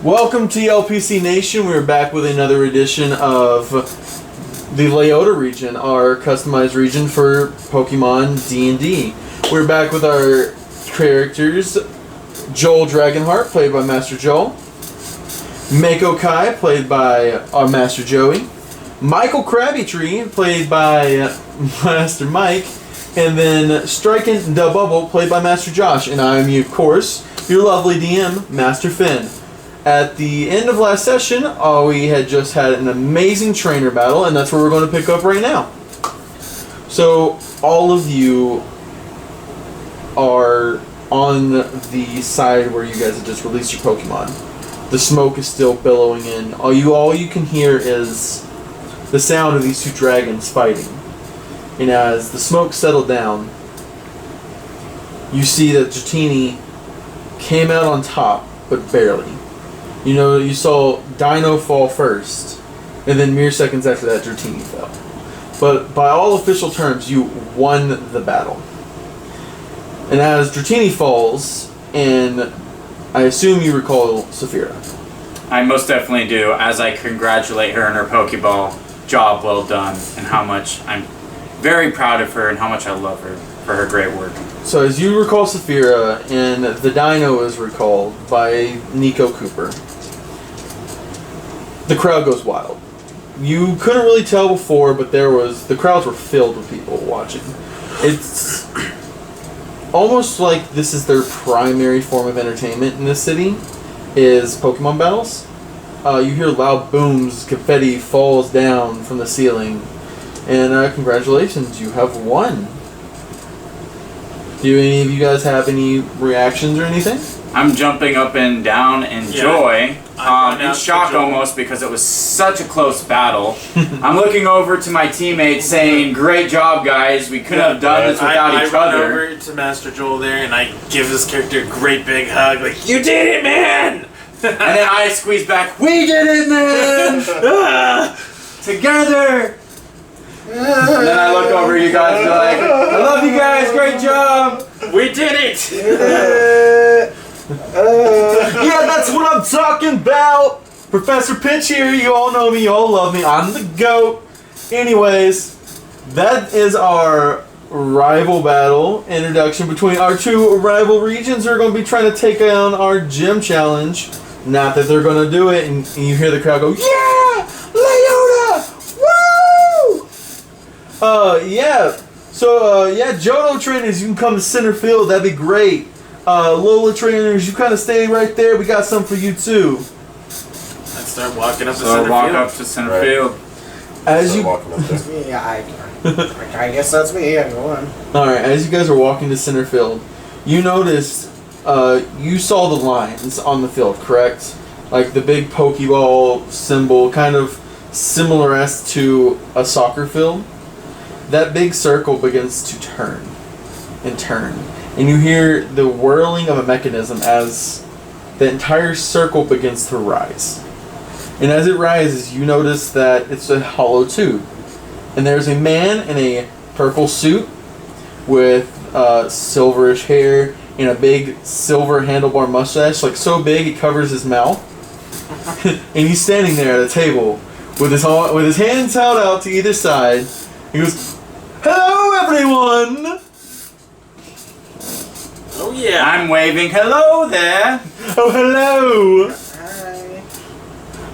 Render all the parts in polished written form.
Welcome to T.L.P.C Nation. We're back with another edition of the Laota region, our customized region for Pokemon D&D. We're back with our characters, Joel Dragonheart, played by Master Joel, Mako Kai, played by our Master Joey, Michael Krabbytree, played by Master Mike, and then Striking the Bubble, played by Master Josh. And I'm, of course, your lovely DM, Master Finn. At the end of last session, we had just had an amazing trainer battle, and that's where we're going to pick up right now. So, all of you are on the side where you guys have just released your Pokemon. The smoke is still billowing in. All you can hear is the sound of these two dragons fighting. And as the smoke settled down, you see that Dratini came out on top, but barely. You know, you saw Dino fall first, and then mere seconds after that, Dratini fell. But by all official terms, you won the battle. And as Dratini falls, and I assume you recall Saphira. I most definitely do, as I congratulate her on her Pokeball. Job well done, and how much I'm very proud of her and how much I love her for her great work. So as you recall Saphira, and the Dino is recalled by Nico Cooper, the crowd goes wild. You couldn't really tell before, but the crowds were filled with people watching. It's almost like this is their primary form of entertainment in this city, is Pokemon battles. You hear loud booms, confetti falls down from the ceiling, and congratulations, you have won. Do any of you guys have any reactions or anything? I'm jumping up and down in joy, in shock almost, because it was such a close battle. I'm looking over to my teammates saying, great job guys, we couldn't have done this without each other. I run over to Master Joel there and I give this character a great big hug, like, you did it, man! And then I squeeze back, we did it, man! Together! And then I look over you guys and like, I love you guys, great job! We did it! Yeah, that's what I'm talking about! Professor Pinch here, you all know me, you all love me, I'm the GOAT. Anyways, that is our rival battle introduction between our two rival regions who are going to be trying to take on our gym challenge. Not that they're going to do it, and you hear the crowd go, yeah! Laota! Woo! Yeah. So, Johto trainers, you can come to center field, that'd be great. Lola trainers, you kind of stay right there, we got some for you too. Let's start walking up to center So field. walk up to center field. As you... That's me, I guess that's me, yeah, go on. Alright, as you guys are walking to center field, you noticed, you saw the lines on the field, correct? Like the big Pokeball symbol, kind of similar as to a soccer field. That big circle begins to turn and turn. And you hear the whirling of a mechanism as the entire circle begins to rise. And as it rises, you notice that it's a hollow tube. And there's a man in a purple suit with silverish hair and a big silver handlebar mustache, like so big it covers his mouth. And he's standing there at a table with his hands held out to either side. He goes, "Hello, everyone!" Oh yeah. I'm waving, hello there! Oh, hello! Hi.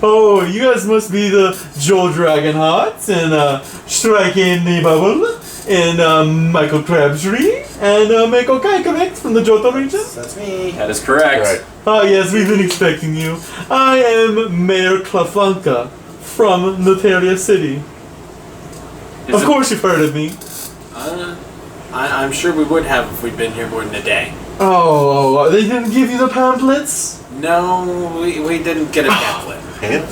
Oh, you guys must be the Joel Dragonheart and Striking the Bubble and Michael Crabtree and Mako Kai, correct? From the Johto region? That's me. That is correct. Right. Ah, yes, we've been expecting you. I am Mayor Clavanka from Notaria City. Of course you've heard of me. I'm sure we would have if we'd been here more than a day. Oh, they didn't give you the pamphlets? No, we didn't get a pamphlet. Did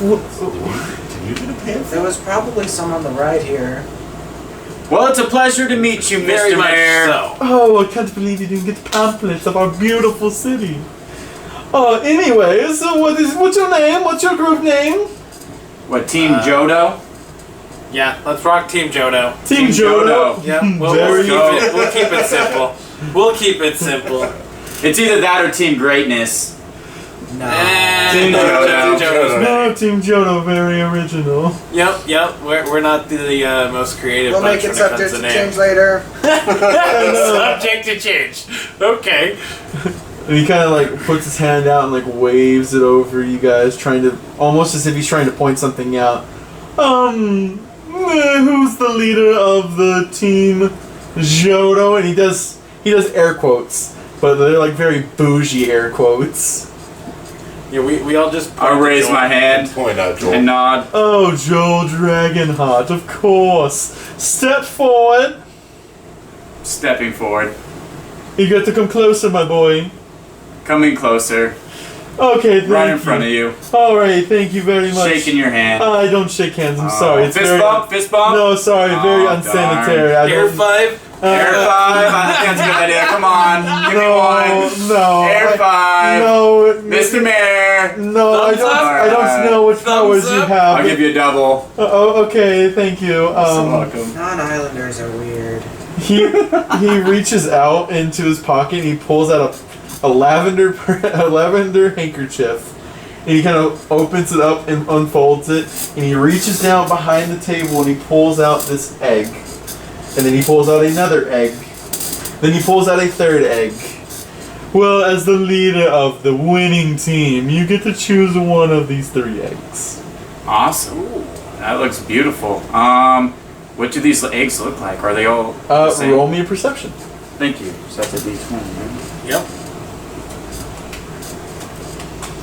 you get a pamphlet? There was probably some on the ride here. Well, it's a pleasure to meet you, Very Mr. much Mayor. so. Oh, I can't believe you didn't get the pamphlets of our beautiful city. Anyways, what's your name? What's your group name? What, Team Johto? Yeah, let's rock Team Johto. Team Johto. Yeah, Very good. we'll keep it simple. We'll keep it simple. It's either that or Team Greatness. No. Team Johto's No, Team Johto, very original. Yep. We're not the most creative We'll bunch make it when it comes subject to to names. change later. Subject to change. Okay. And he kind of like puts his hand out and like waves it over you guys, trying to almost as if he's trying to point something out. Who's the leader of the team Johto? And he does air quotes, but they're like very bougie air quotes. Yeah, we all just. I'll raise my hand Point out, Joel. and nod. Oh, Joel Dragonheart, of course. Step forward. Stepping forward. You got to come closer, my boy. Coming closer. Okay, thank Right in you. front of you. Alright, thank you very much. Shaking your hand. I don't shake hands, I'm sorry. It's Fist very bump? Fist bump? No, sorry, very Oh, unsanitary. I Air don't, 5. Air 5. I think that's a good idea. Come on. Give me one. No. Air 5. No, Mr. Mayor. No, I Thumbs don't. up? I don't know what Thumbs powers you up? have. I'll give you a double. Oh, okay, thank you. You're welcome. Non-islanders are weird. He reaches out into his pocket and he pulls out a lavender handkerchief. And he kind of opens it up and unfolds it, and he reaches down behind the table and he pulls out this egg. And then he pulls out another egg. Then he pulls out a third egg. Well, as the leader of the winning team, you get to choose one of these 3 eggs. Awesome. That looks beautiful. What do these eggs look like? Are they all the same? Roll me a perception. Thank you. So that's a D20, right? Yep.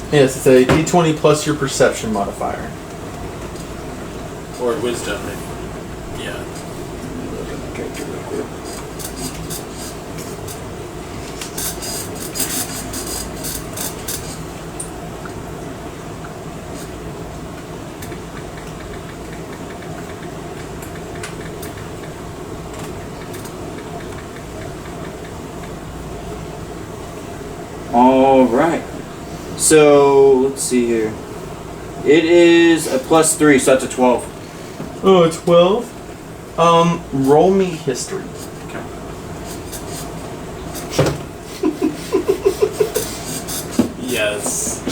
Yes, it's a d20 plus your perception modifier. Or wisdom. Yeah. All right. So let's see here. It is a +3, so that's a 12. Oh, a 12? Roll me history. Okay. Yes.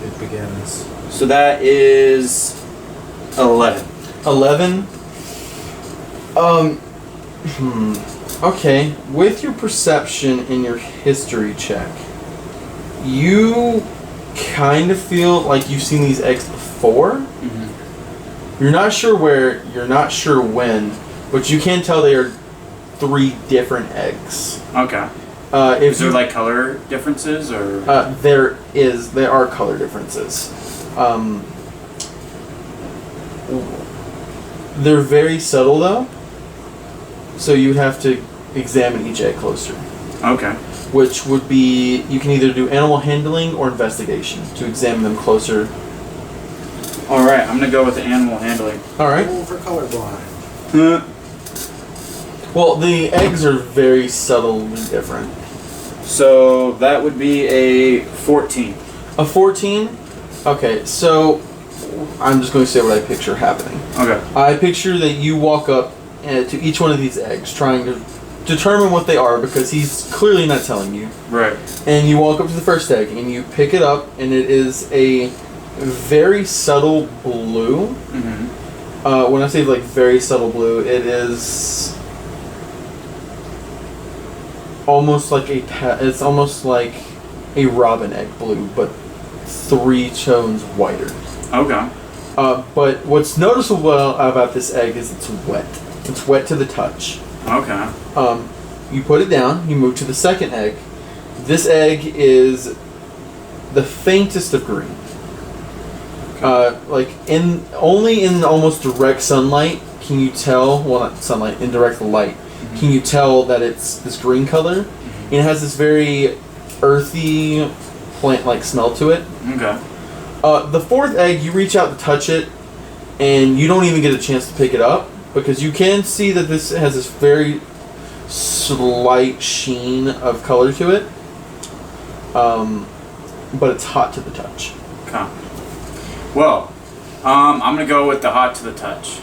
It begins. So that is 11. 11? Okay, with your perception and your history check, you kind of feel like you've seen these eggs before. Mm-hmm. You're not sure where, you're not sure when, but you can tell they are 3 different eggs. Okay. If Is there you- like color differences or? there are color differences. They're very subtle though, so you have to examine each egg closer. Okay. Which would be, you can either do animal handling or investigation to examine them closer. All right. I'm gonna go with the animal handling. Alright. Roll for colorblind. Well, the eggs are very subtly different. So that would be a 14. A 14? Okay, so I'm just going to say what I picture happening. Okay. I picture that you walk up to each one of these eggs, trying to determine what they are because he's clearly not telling you. Right. And you walk up to the first egg and you pick it up, and it is a very subtle blue. Mm-hmm. When I say like very subtle blue, it is almost like it's almost like a robin egg blue, but 3 tones whiter. Okay. But what's noticeable about this egg is it's wet. It's wet to the touch. Okay. You put it down, you move to the second egg. This egg is the faintest of green. Like only in almost direct sunlight can you tell, well not sunlight, in direct light, can you tell that it's this green color. And it has this very earthy plant-like smell to it. Okay. The fourth egg, you reach out to touch it, and you don't even get a chance to pick it up because you can see that this has this very slight sheen of color to it, but it's hot to the touch. Okay. Well, I'm gonna go with the hot to the touch.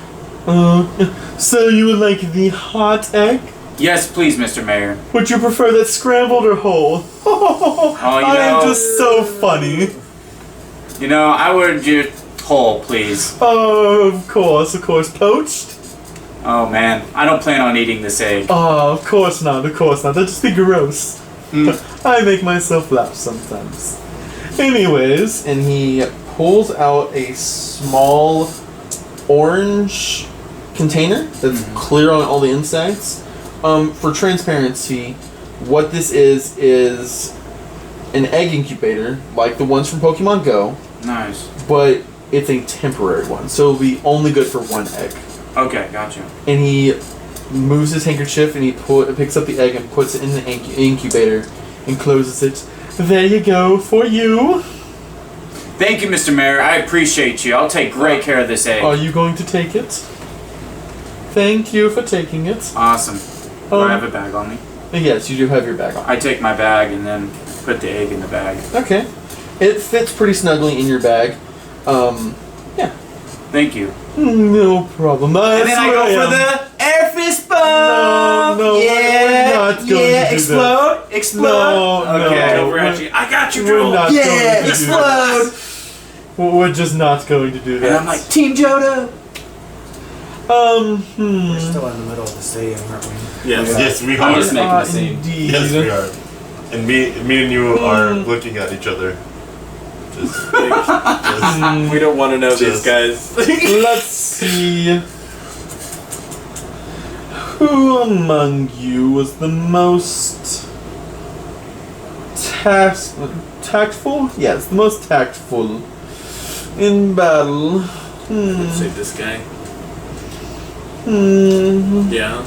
So you would like the hot egg? Yes, please, Mr. Mayor. Would you prefer that scrambled or whole? I am just so funny. You know, I would do whole, please. Oh, of course. Poached? Oh man, I don't plan on eating this egg. Oh, of course not. That'd just be gross. I make myself laugh sometimes. Anyways, and he pulls out a small orange container that's clear on all the insides. For transparency, what this is an egg incubator, like the ones from Pokemon Go. Nice. But it's a temporary one, so it'll be only good for one egg. Okay, gotcha. And he moves his handkerchief and he picks up the egg and puts it in the incubator and closes it. There you go, for you. Thank you, Mr. Mayor. I appreciate you. I'll take great care of this egg. Are you going to take it? Thank you for taking it. Awesome. Do I have a bag on me? Yes, you do have your bag on. I take my bag and then put the egg in the bag. Okay. It fits pretty snugly in your bag. Yeah. Thank you. No problem. And then I go for the air fist bump. No, we're not going to do explode, that. explode. No, okay. no, Over at you. I got you, we're Joel. not going to do explode. that. We're just not going to do that. And I'm like, Team Johto. We're still in the middle of the stadium, aren't we? Yes. Yes, we I'm are. just making the scene. Indeed. Yes, we are. And me and you are looking at each other. Just We don't want to know these guys. Let's see. Who among you was the most tactful? Yes, the most tactful in battle. Let's say this guy. Yeah.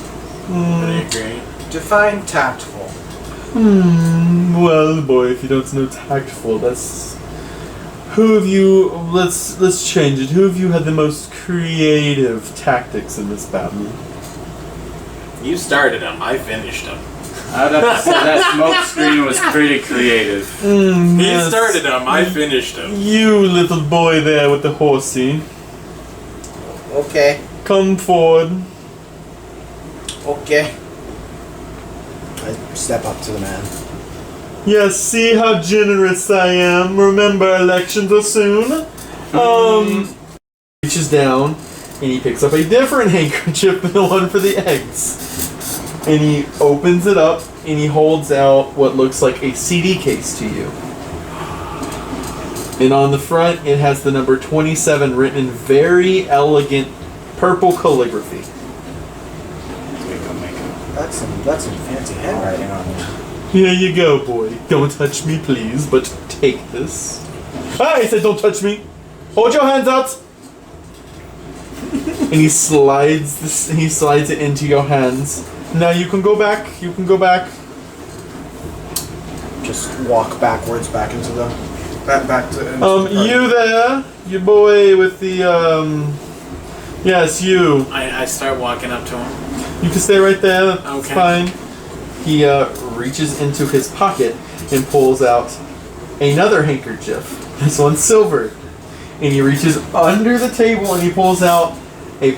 I agree. Define tactful. Well, boy, if you don't know tactful, that's... Who of you... Let's change it. Who of you had the most creative tactics in this battle? You started him. I finished him. I'd have to say that smoke screen was pretty creative. He Yes. started him. I finished him. You little boy there with the horsey. Okay. Come forward. Okay. I step up to the man. Yes, see how generous I am. Remember, elections are soon. Reaches down and he picks up a different handkerchief than the one for the eggs. And he opens it up and he holds out what looks like a CD case to you. And on the front, it has the number 27 written in very elegant purple calligraphy. That's some fancy handwriting on it. Here you go, boy. Don't touch me, please, but take this. Ah, he said don't touch me. Hold your hands out. And he slides it into your hands. Now you can go back. Just walk backwards back into the back to. You there? You boy with the Yes, you. I start walking up to him. You can stay right there. That's Okay. fine. He reaches into his pocket and pulls out another handkerchief. This one's silver. And he reaches under the table and he pulls out a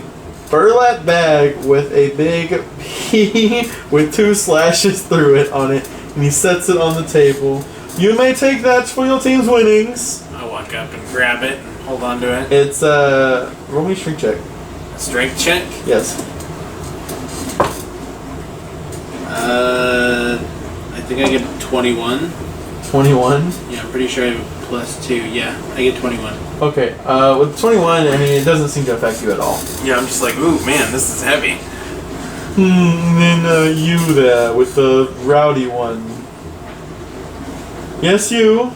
burlap bag with a big P with 2 slashes through it on it. And he sets it on the table. You may take that for your team's winnings. I walk up and grab it and hold on to it. It's roll me a strength check. Strength check. Yes. I think I get 21. 21. Yeah, I'm pretty sure I have a +2. Yeah, I get 21. Okay. With 21, I mean, it doesn't seem to affect you at all. Yeah, I'm just like, ooh, man, this is heavy. Then you there with the rowdy one. Yes, you.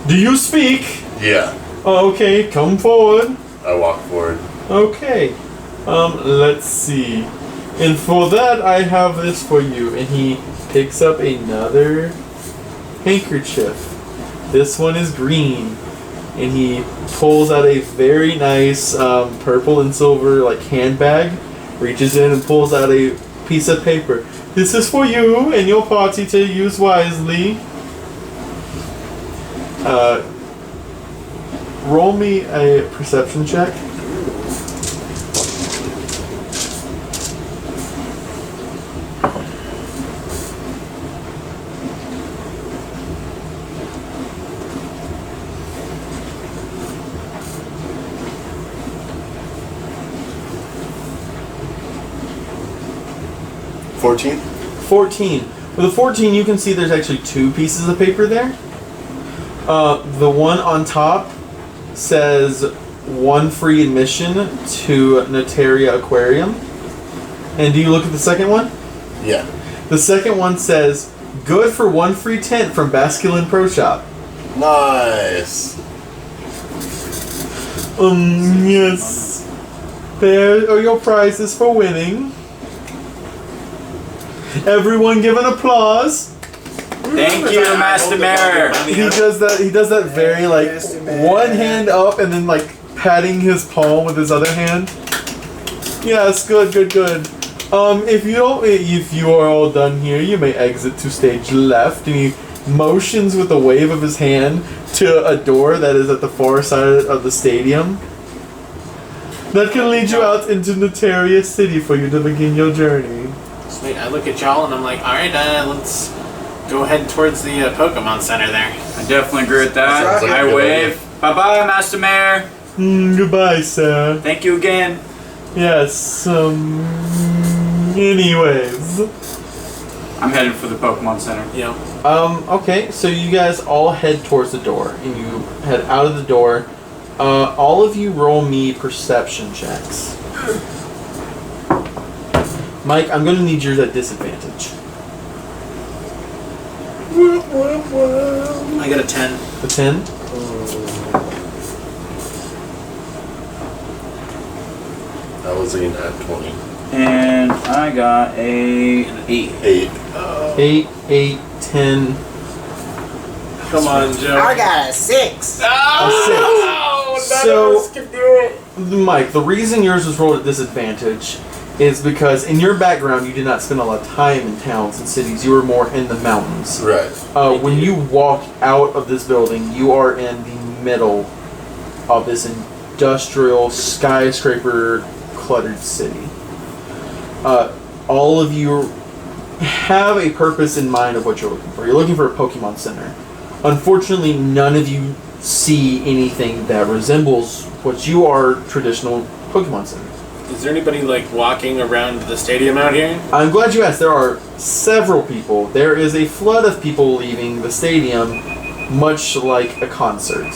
Do you speak? Yeah. Oh, okay, come forward. I walk forward. Okay. Let's see. And for that, I have this for you. And he picks up another handkerchief. This one is green. And he pulls out a very nice purple and silver like handbag. Reaches in and pulls out a piece of paper. This is for you and your party to use wisely. Roll me a perception check. 14? 14. With a 14, you can see there's actually 2 pieces of paper there. The one on top says 1 free admission to Notaria Aquarium. And do you look at the second one? Yeah. The second one says, good for 1 free tent from Basculin Pro Shop. Nice. Yes. There are your prizes for winning. Everyone give an applause. Thank you, Master Mayor. He does that very like one hand up and then like patting his palm with his other hand. Yes, good. If you are all done here, you may exit to stage left. And he motions with a wave of his hand to a door that is at the far side of the stadium. That can lead you out into Notaria City for you to begin your journey. Sweet. I look at y'all and I'm like, alright, let's go head towards the Pokemon Center there. I definitely agree with that. Sounds like a I good wave. Bye-bye, Master Mayor. Goodbye, sir. Thank you again. Yes, anyways. I'm headed for the Pokemon Center. Yeah. Okay, so you guys all head towards the door, and you head out of the door. All of you roll me perception checks. Mike, I'm gonna need yours at disadvantage. I got a 10. A 10? I was in at 20. And I got an 8. 8. 8, 10, Come on, Joe. I got a 6. a 6. So, Mike, the reason yours was rolled at disadvantage is because in your background you did not spend a lot of time in towns and cities. You were more in the mountains. Right. When you walk out of this building, you are in the middle of this industrial skyscraper cluttered city. All of you have a purpose in mind of what you're looking for. You're looking for a Pokemon Center. Unfortunately, none of you see anything that resembles what you are traditional Pokemon Centers. Is there anybody like walking around the stadium out here? I'm glad you asked. There are several people. There is a flood of people leaving the stadium, much like a concert.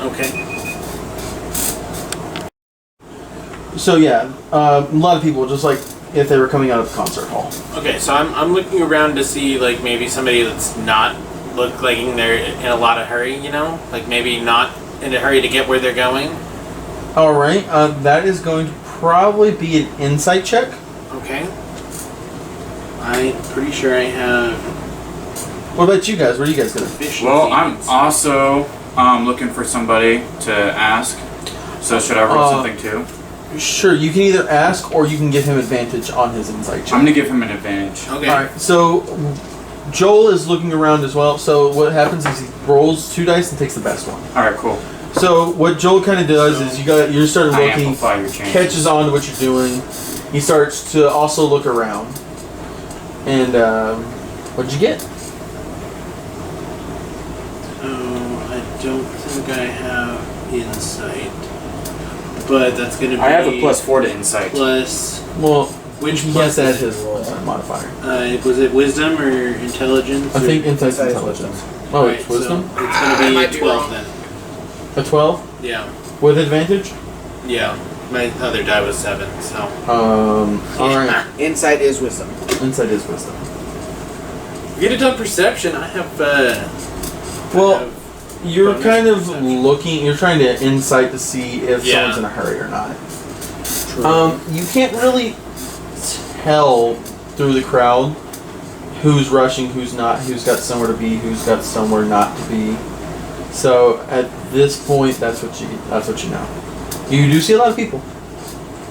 Okay. So yeah, a lot of people, just like if they were coming out of the concert hall. Okay, so I'm looking around to see like maybe somebody that's not look like they're in a lot of hurry, you know? Like maybe not in a hurry to get where they're going. Alright, that is going to probably be an insight check. Okay. I'm pretty sure I have What about you guys? What are you guys gonna? efficiency. Well, I'm also looking for somebody to ask. So should I roll something too? Sure, you can either ask or you can give him advantage on his insight check. I'm gonna give him an advantage. Okay. Alright, so Joel is looking around as well. So what happens is he rolls 2 dice and takes the best one. Alright, cool. So what Joel kind of does is you start I looking, amplify your chances. catches on to what you're doing. He starts to also look around. And what'd you get? Oh, I don't think I have insight. But that's gonna be I have a +4 to insight. plus Well, which he plus has to add is his it? modifier. Was it wisdom or intelligence? I think or- insight's Insight's intelligence. Oh, Right, it's wisdom? So it's gonna be might be 12 wrong. then. A 12 Yeah. with advantage. Yeah. My other die was 7, so. All right. Insight is wisdom. Insight is wisdom. Get it on perception. I have. Well, I have you're bonus kind of perception. looking. You're trying to insight to see if Yeah. someone's in a hurry or not. You can't really tell through the crowd who's rushing, who's not, who's got somewhere to be, who's got somewhere not to be. So at this point, that's what you know. You do see a lot of people,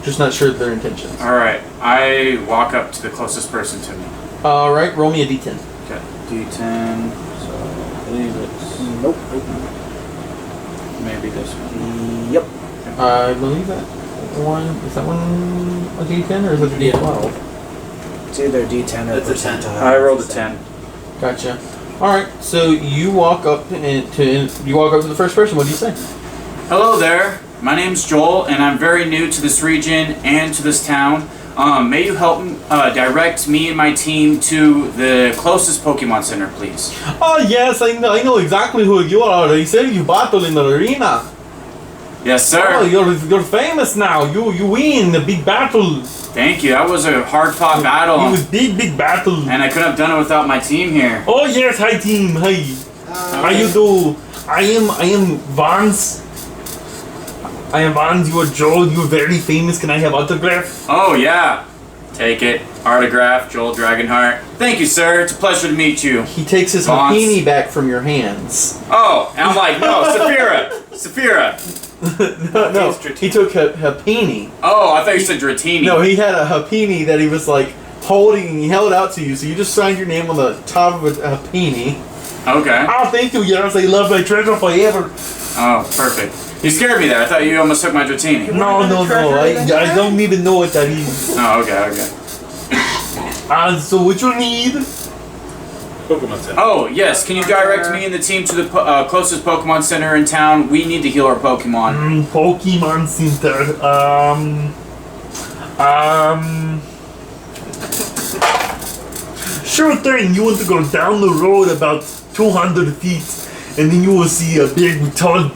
just not sure of their intentions. Alright, I walk up to the closest person to me. All right, roll me a d10. Okay, D10. So I believe it's Nope. maybe this one. Yep. I believe that one is that one a d10 or is it a d12? It's either D10 or It's a 10. percentile. I rolled a 10. Gotcha. All right, so you walk up to the first person. What do you say? Hello there. My name's Joel, and I'm very new to this region and to this town. May you help direct me and my team to the closest Pokemon Center, please? Oh yes, I know exactly who you are. They said you battle in the arena. Yes, sir. Oh, you're famous now. You win the big battle. Thank you. That was a hard-fought battle. It was big battle. And I couldn't have done it without my team here. Oh yes, hi team, hi. How you do? I am Vance. I am Vance. You are Joel. You are very famous. Can I have autograph? Oh, yeah. Take it. Autograph, Joel Dragonheart. Thank you, sir. It's a pleasure to meet you. He takes his Vance. Hapini back from your hands. Oh, and I'm like, no, Saphira. no, he took Hapini. Oh, I thought you said Dratini. No, he had a Hapini that he was like holding. He held out to you, so you just signed your name on the top of a Hapini. Okay. Oh, thank you, yes. I love my treasure forever. Oh, perfect. You scared me there. I thought you almost took my Dratini. No. I don't even know what that is. Oh, okay. So what you need? Pokemon Center. Oh, yes. Can you direct me and the team to the closest Pokemon Center in town? We need to heal our Pokemon. Pokemon Center. Sure thing. You want to go down the road about 200 feet, and then you will see a big tall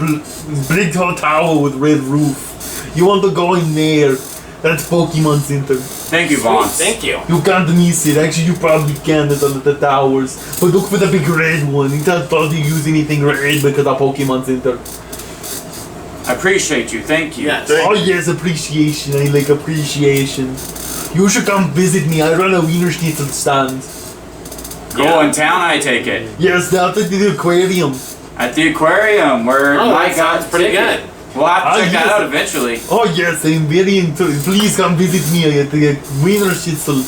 tower with red roof. You want to go in there. That's Pokemon Center. Thank you, Vaughn. Thank you. You can't miss it. Actually, you probably can. It's under the towers. But look for the big red one. You can't probably use anything red because of Pokemon Center. I appreciate you. Thank you. Yes. Oh yes, appreciation. I like appreciation. You should come visit me. I run a Wiener Schnitzel stand. Go in town, I take it. Yes, down at the aquarium. At the aquarium, where my that God, sounds pretty good. We'll have to check that yes. out eventually. Oh yes, I'm very into it. Please come visit me at the Wiener Schnitzel.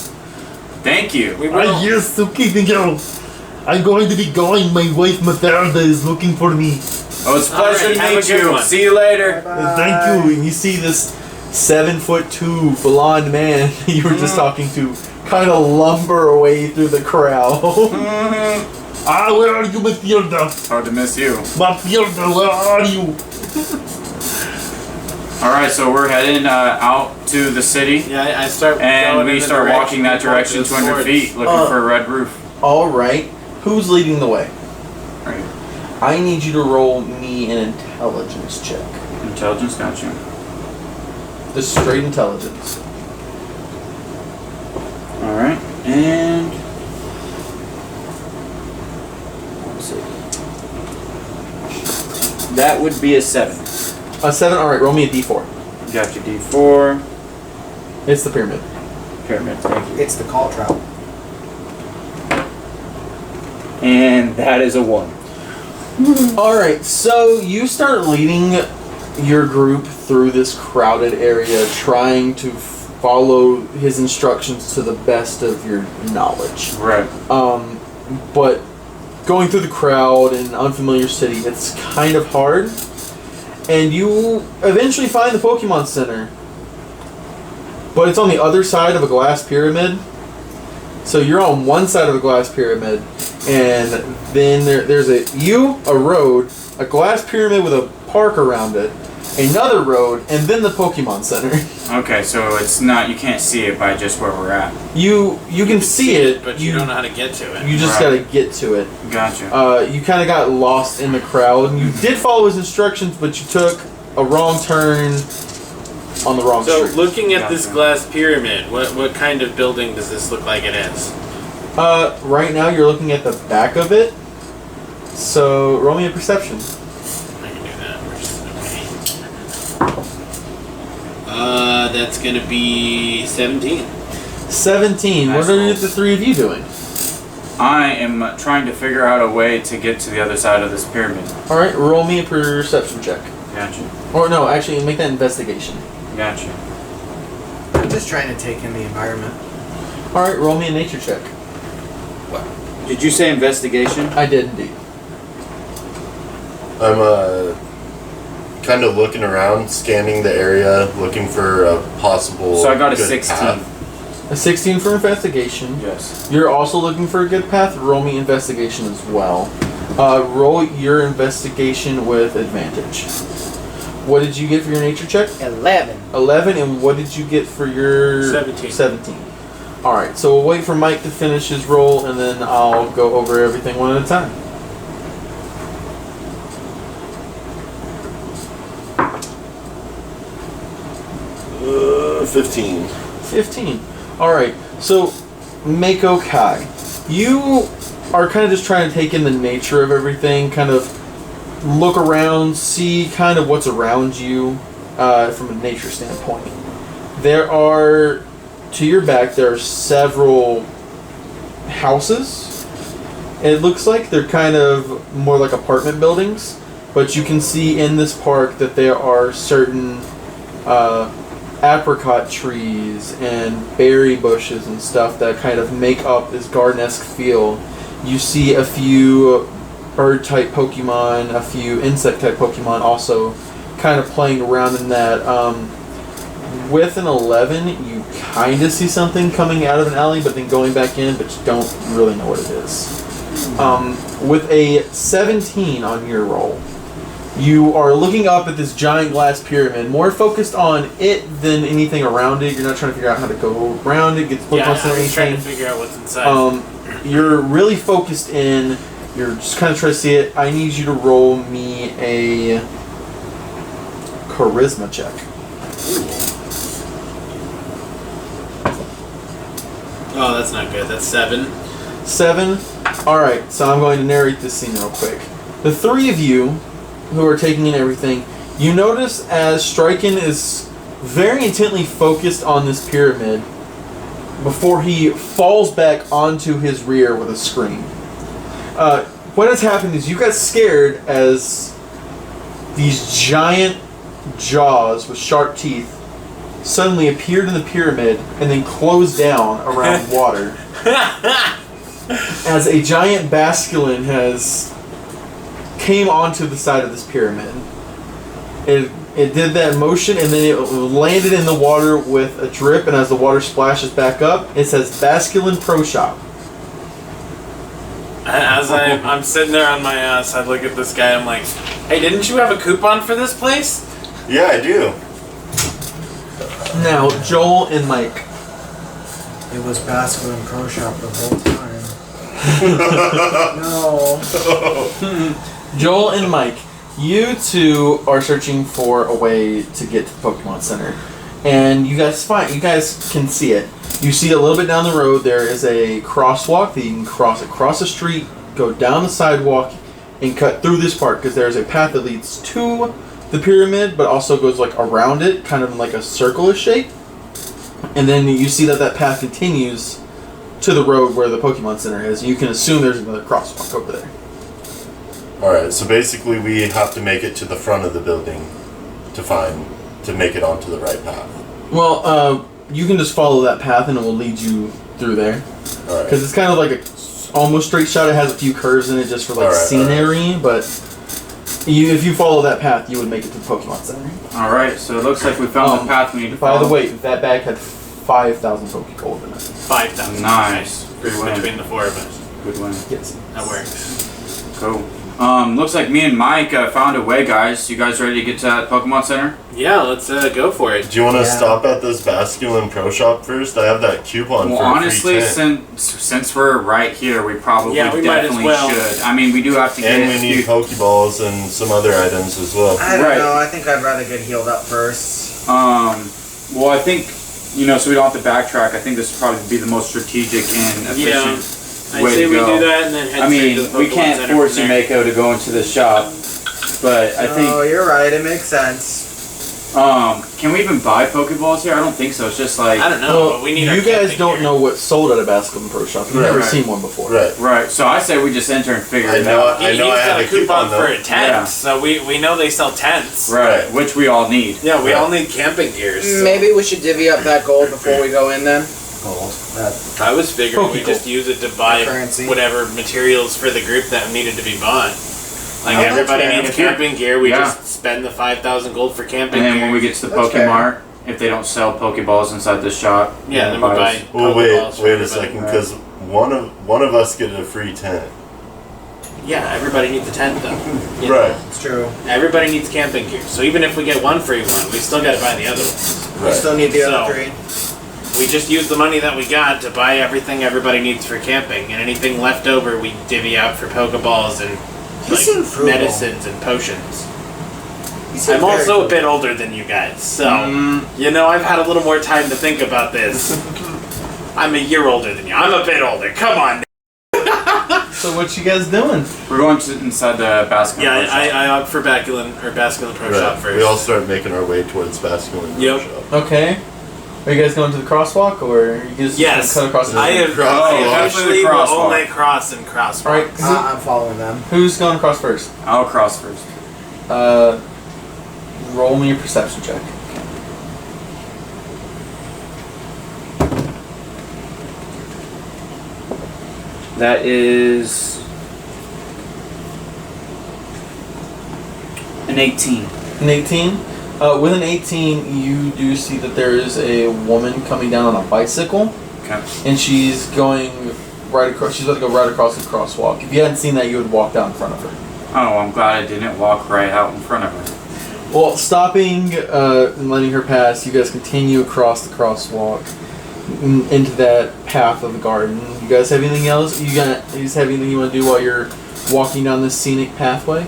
Thank you. We will. Yes, okay, thank you. I'm going to be going. My wife Matilda is looking for me. Oh, it's a pleasure Alright, to have a meet good you. one. See you later. Thank you. And you see this 7'2" blonde man you were just talking to kind of lumber away through the crowd. Where are you, Matilda? Hard to miss you. Matilda, where are you? Alright, so we're heading out to the city. Yeah, I start. And going we in the start walking that direction towards the 200 swords. feet, looking for a red roof. All right. Who's leading the way? Right. I need you to roll me an intelligence check. Intelligence, gotcha. Just straight intelligence. Alright, and... let's see. That would be a 7. A 7. All right. Roll me a d4. Gotcha, D4. It's the pyramid. Pyramid, thank you. It's the call trout. And that is a 1. All right. So you start leading your group through this crowded area, trying to follow his instructions to the best of your knowledge. Right. But going through the crowd in an unfamiliar city, it's kind of hard. And you eventually find the Pokemon Center. But it's on the other side of a glass pyramid. So you're on one side of a glass pyramid, and then there's a road, a glass pyramid with a park around it, another road, and then the Pokemon Center. Okay, so it's not, you can't see it by just where we're at. You can see it, but you don't know how to get to it. You just Right. gotta get to it. Gotcha. You kind of got lost in the crowd. And you did follow his instructions, but you took a wrong turn on the wrong So, street. looking at this Gotcha. glass pyramid, what kind of building does this look like it is? Right now you're looking at the back of it. So roll me a perception. I can do that. That's gonna be 17. 17. Nice What are rolls. the three of you doing? I am trying to figure out a way to get to the other side of this pyramid. All right, roll me a perception check. Gotcha. Or no, actually, make that investigation. Gotcha. I'm just trying to take in the environment. All right, roll me a nature check. Did you say investigation? I did indeed. I'm kind of looking around, scanning the area, looking for a possible. So I got a good 16. path. A 16 for investigation. Yes. You're also looking for a good path. Roll me investigation as well. Roll your investigation with advantage. What did you get for your nature check? 11. 11, and what did you get for your 17? 17. All right, so we'll wait for Mike to finish his roll, and then I'll go over everything one at a time. Uh, 15. 15. All right, so Mako Kai, you are kind of just trying to take in the nature of everything, kind of look around, see kind of what's around you from a nature standpoint. There are, to your back, there are several houses. It looks like they're kind of more like apartment buildings, but you can see in this park that there are certain apricot trees and berry bushes and stuff that kind of make up this garden-esque feel. You see a few bird-type Pokemon, a few insect-type Pokemon also kind of playing around in that. With an 11, you kind of see something coming out of an alley, but then going back in, but you don't really know what it is. With a 17 on your roll, you are looking up at this giant glass pyramid, more focused on it than anything around it. You're not trying to figure out how to go around it, get the Pokemon Center, I'm trying to anything. figure out what's inside. You're really focused in. You're just kind of trying to see it. I need you to roll me a charisma check. Oh, that's not good. That's 7. 7. Alright, so I'm going to narrate this scene real quick. The three of you who are taking in everything, you notice as Striken is very intently focused on this pyramid before he falls back onto his rear with a scream. What has happened is you got scared as these giant jaws with sharp teeth suddenly appeared in the pyramid and then closed down around water. As a giant basculin has came onto the side of this pyramid. It did that motion and then it landed in the water with a drip, and as the water splashes back up, it says Basculin Pro Shop. As I'm sitting there on my ass, I look at this guy, I'm like, hey, didn't you have a coupon for this place? Yeah, I do. Now, Joel and Mike. It was Basco and Pro Shop the whole time. No. Joel and Mike, you two are searching for a way to get to the Pokemon Center. And you guys can see it. You see a little bit down the road, there is a crosswalk that you can cross across the street, go down the sidewalk, and cut through this part, because there's a path that leads to the pyramid, but also goes like around it, kind of in like a circle-ish shape. And then you see that path continues to the road where the Pokemon Center is. You can assume there's another crosswalk over there. Alright, so basically we have to make it to the front of the building to make it onto the right path. Well, you can just follow that path and it will lead you through there. Alright. Because it's kind of like a almost straight shot. It has a few curves in it just for like scenery, but if you follow that path, you would make it to the Pokemon Center. Alright, so it looks like we found the path we need to follow. By the way, that bag had 5,000 Pokegold in it. 5,000. Nice. Good win. Between the four of us. Good win. Yes. That works. Cool. Looks like me and Mike found a way, guys. You guys ready to get to that Pokemon Center? Yeah, let's go for it. Do you want to stop at this Basculin Pro Shop first? I have that coupon Well, for honestly, a free 10. since we're right here, we probably we might as definitely well. should. I mean, we do have to get And we need Pokeballs and some other items as well. I don't Right. know. I think I'd rather get healed up first. Well, I think, so we don't have to backtrack. I think this would probably be the most strategic and efficient I way say to we go. do that and then head I straight to mean, the we Pokemon can't Center force from there. Mako to go into the shop, but I think. Oh, you're right. It makes sense. Can we even buy Pokeballs here? I don't think so. It's just like. I don't know, but we need our you guys camping don't gear. know what's sold at a Basculin Pro Shop. You've never Right. seen one before. Right. Right. So I say we just enter and figure I it know. out. I He's know I got have a coupon for a tent, Yeah. so we know they sell tents. Right. Which we all need. Yeah, we Right. all need camping gear. So Maybe we should divvy up that gold before we go in then. Gold. I was figuring we Pokeballs. just use it to buy Currency. whatever materials for the group that needed to be bought. Like Oh, everybody that's fair. needs camping gear, we Yeah. just spend the 5,000 gold for camping And then gear. when we get to the That's fair. Pokemart, if they don't sell Pokeballs inside the shop, yeah, then we buy buy. Well, Pokeballs for wait a everybody. second, because one of us get a free tent. Yeah, everybody needs a tent though. You Right. know? It's true. Everybody needs camping gear. So even if we get one free one, we still got to buy the other ones. We still need the other So- 3. We just use the money that we got to buy everything everybody needs for camping, and anything left over we divvy out for Pokeballs and You seem frugal. medicines and potions. You seem I'm very also a frugal. bit older than you guys, so you know I've had a little more time to think about this. I'm a year older than you. I'm a bit older. Come on. So what you guys doing? We're going to inside the basket. Yeah, I opt for Basculin Pro Shop Right. first. We all start making our way towards Basculin Yep. Shop. Okay. Are you guys going to the crosswalk, or are you just Yes, gonna cut across the I street? have. Oh, I actually usually the will crosswalk. only cross and crosswalks. All right. I'm following them. Who's going across first? I'll cross first. Roll me a perception check. That is an 18. An 18. With an 18, you do see that there is a woman coming down on a bicycle, Okay. and she's going right across. She's about to go right across the crosswalk. If you hadn't seen that, you would walk down in front of her. Oh, I'm glad I didn't walk right out in front of her. Well, stopping and letting her pass, you guys continue across the crosswalk into that path of the garden. You guys have anything else? You guys have anything you want to do while you're walking down this scenic pathway?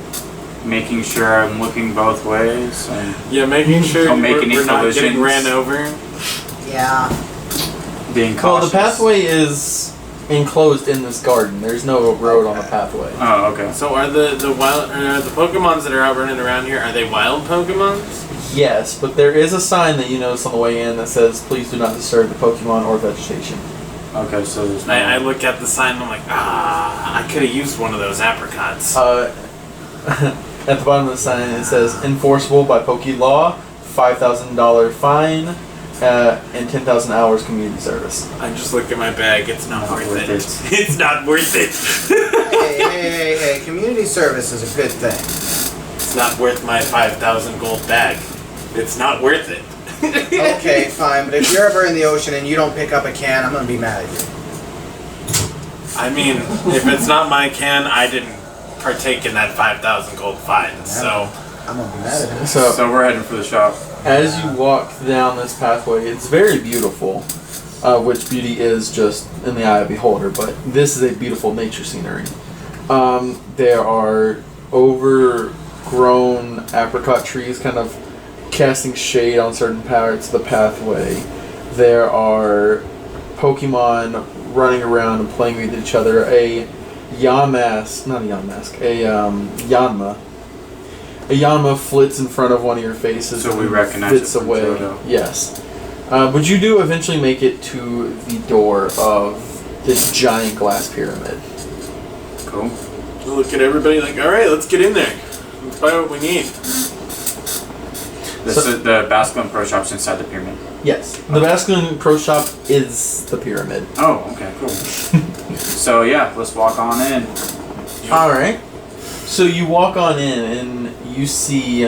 Making sure I'm looking both ways. And Yeah, making sure Don't make any we're not getting collisions. ran over. Yeah. being Well, cautious. the pathway is enclosed in this garden. There's no road on the pathway. Oh, okay. So are the Pokemons that are out running around here, are they wild Pokemons? Yes, but there is a sign that you notice on the way in that says, "Please do not disturb the Pokemon or vegetation." Okay, so there's no... I look at the sign and I'm like, I could have used one of those apricots. At the bottom of the sign it says, "Enforceable by Poke Law, $5,000 fine, and 10,000 hours community service." I just look at my bag, it's not Not worth worth it. It's not worth it. Hey, community service is a good thing. It's not worth my 5,000 gold bag. It's not worth it. Okay, fine, but if you're ever in the ocean and you don't pick up a can, I'm gonna be mad at you. I mean, if it's not my can, I didn't partake in that 5,000 gold fine, so... I'm gonna be mad at you. So, we're heading for the shop. as you walk down this pathway, it's very beautiful, which beauty is just in the eye of the beholder, but this is a beautiful nature scenery. There are overgrown apricot trees kind of casting shade on certain parts of the pathway. There are Pokemon running around and playing with each other. A Yanma. A Yanma flits in front of one of your faces. So we and recognize flits it from away. Johto. Yes. But you do eventually make it to the door of this giant glass pyramid. Cool. Look at everybody like, alright, let's get in there. Let's buy what we need. This is the Basculin Pro Shop's inside the pyramid. Yes. The Basculin Pro Shop is the pyramid. Oh, okay, cool. So yeah, let's walk on in. Alright. So you walk on in and you see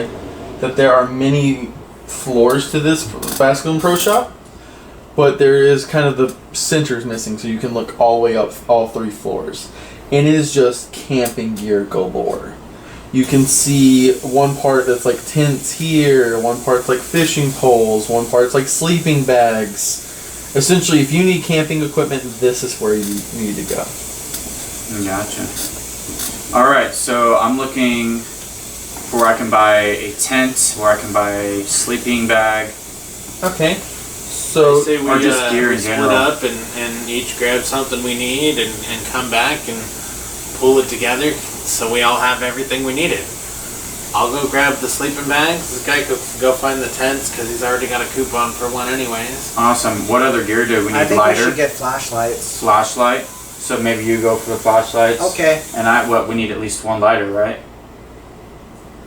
that there are many floors to this Basculin Pro Shop, but there is kind of the center's missing, so you can look all the way up all 3 floors. And it is just camping gear galore. You can see one part that's like tents here, one part's like fishing poles, one part's like sleeping bags. Essentially, if you need camping equipment, this is where you need to go. Gotcha. Alright, so I'm looking for where I can buy a tent, where I can buy a sleeping bag. Okay. I So, say we, or just gear we in split general. up and each grab something we need and come back and pull it together so we all have everything we needed. I'll go grab the sleeping bags. This guy could go find the tents because he's already got a coupon for one anyways. Awesome. What other gear do we need? I think Lighter? we should get flashlights. Flashlight? So maybe you go for the flashlights. Okay. And we need at least 1 lighter, right?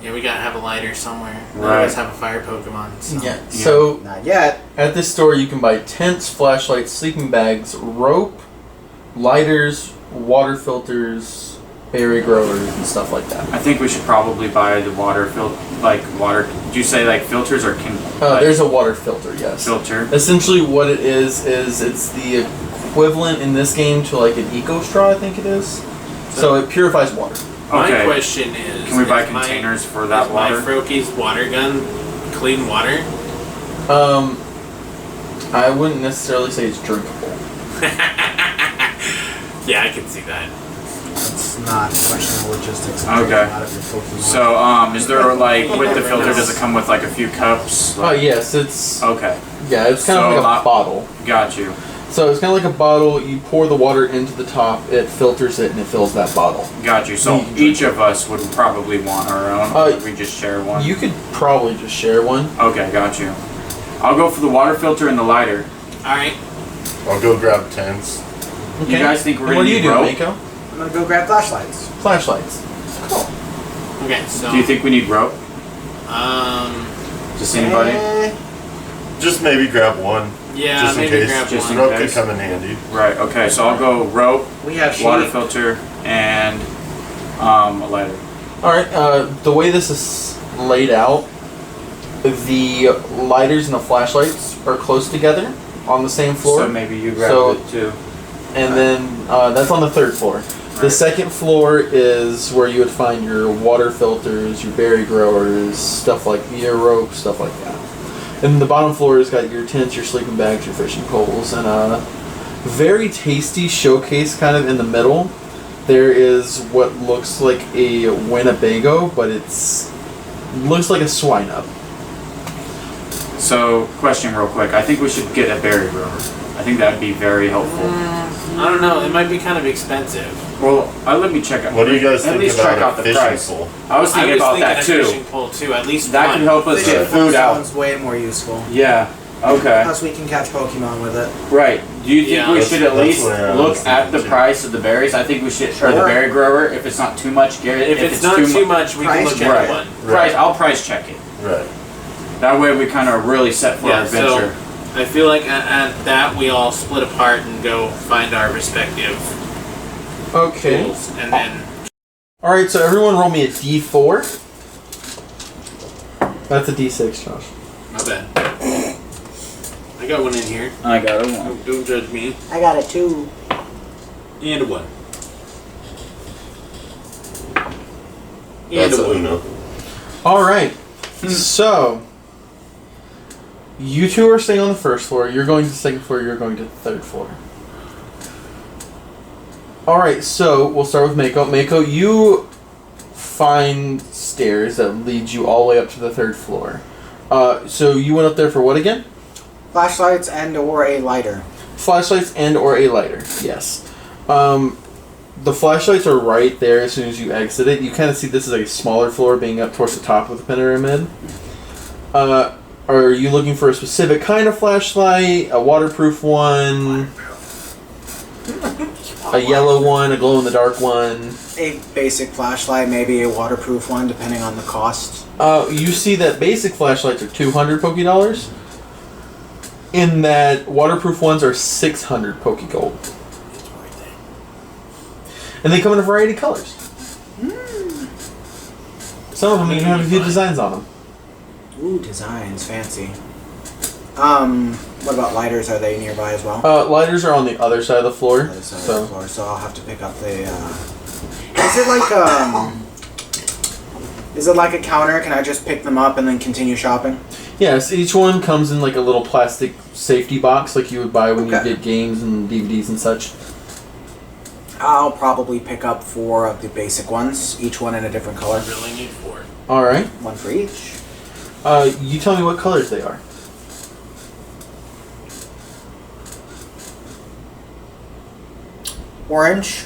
Yeah, we gotta have a lighter somewhere. None Right. of us have a fire Pokemon. So. yeah. So Not yet. at this store, you can buy tents, flashlights, sleeping bags, rope, lighters, water filters, berry growers, and stuff like that. I think we should probably buy the water water. Did you say like filters or can There's a water filter, yes. filter? Essentially, what it is it's the equivalent in this game to like an eco straw, I think it is. So it purifies water. My Okay. question is... Can we buy is my- containers for that is water? my Froakies water gun clean water? I wouldn't necessarily say it's drinkable. Yeah, I can see that. It's not a question of logistics. It's Okay. out of your Pokemon. So, is there like with the filter? Does it come with like a few cups? Oh yes, it's Okay, yeah, it's kind of So, like a bottle. got you. So it's kind of like a bottle. You pour the water into the top, it filters it, and it fills that bottle. Got you. So each of us would probably want our own. Or would we just share one? You could probably just share one. Okay, got you. I'll go for the water filter and the lighter. Alright. I'll go grab tents. Okay. You guys think we're And gonna what do you need do, rope? Mako? I'm gonna go grab flashlights. Flashlights. Cool. Okay, so... Do you think we need rope? Just anybody? Just maybe grab one. Yeah, just in maybe case. grab Just one. in Rope could case. come in handy. Right. Okay. So I'll go rope, We have sheep. water filter, and a lighter. All right. The way this is laid out, the lighters and the flashlights are close together on the same floor. So maybe you grab So- it too. And then that's on the third floor. The Right. second floor is where you would find your water filters, your berry growers, stuff like your rope, stuff like that. And the bottom floor has got your tents, your sleeping bags, your fishing poles, and a very tasty showcase kind of in the middle. There is what looks like a Winnebago, but it's looks like a swine up. So, question real quick. I think we should get a berry grower. I think that would be very helpful. I don't know, it might be kind of expensive. Well, let me check out. What do you guys at think least check out about the a fishing price. pole? I was thinking about that a too. fishing pole too, at least That one. could help us Fishing get pole food out. sounds way more useful. Yeah. Okay. Plus, we can catch Pokemon with it. Right. Do you think Yeah. we That's- should at that's least what I was look at the thinking, too. price of the berries? I think we should, or the Sure. berry grower, if it's not too much. Garrett, If it's not too much, we can price look check at Right. one. Price. Right. I'll price check it. Right. That way we kind of really set for our Yeah, adventure. so I feel like at that we all split apart and go find our respective Okay. tools, and then All right. So everyone, roll me a D4. That's a D6, Josh. my bad. I got one in here. I got a one. Don't judge me. I got it too. And a one. And That's a a one. Uno. All right. So you two are staying on the first floor. You're going to the second floor. You're going to the third floor. All right. So we'll start with Mako. Mako, you find stairs that lead you all the way up to the third floor. So you went up there for what again? Flashlights and or a lighter. Flashlights and or a lighter. Yes. The flashlights are right there as soon as you exit it. You kind of see this is a smaller floor being up towards the top of the pyramid. Are you looking for a specific kind of flashlight? A waterproof one? A yellow one? A glow-in-the-dark one? A basic flashlight, maybe a waterproof one, depending on the cost. You see that basic flashlights are 200 Poké Dollars. In that waterproof ones are 600 Poké Gold. And they come in a variety of colors. Some of them even have a few designs on them. Ooh, designs, fancy. What about lighters? Are they nearby as well? Lighters are on the other side of the floor. Other side of the So floor, so I'll have to pick up the. Is it like Is it like a counter? Can I just pick them up and then continue shopping? yes, each one comes in like a little plastic safety box, like you would buy when you Okay. get games and DVDs and such. I'll probably pick up 4 of the basic ones, each one in a different color. I really need 4. All right. One for each. You tell me what colors they are. Orange.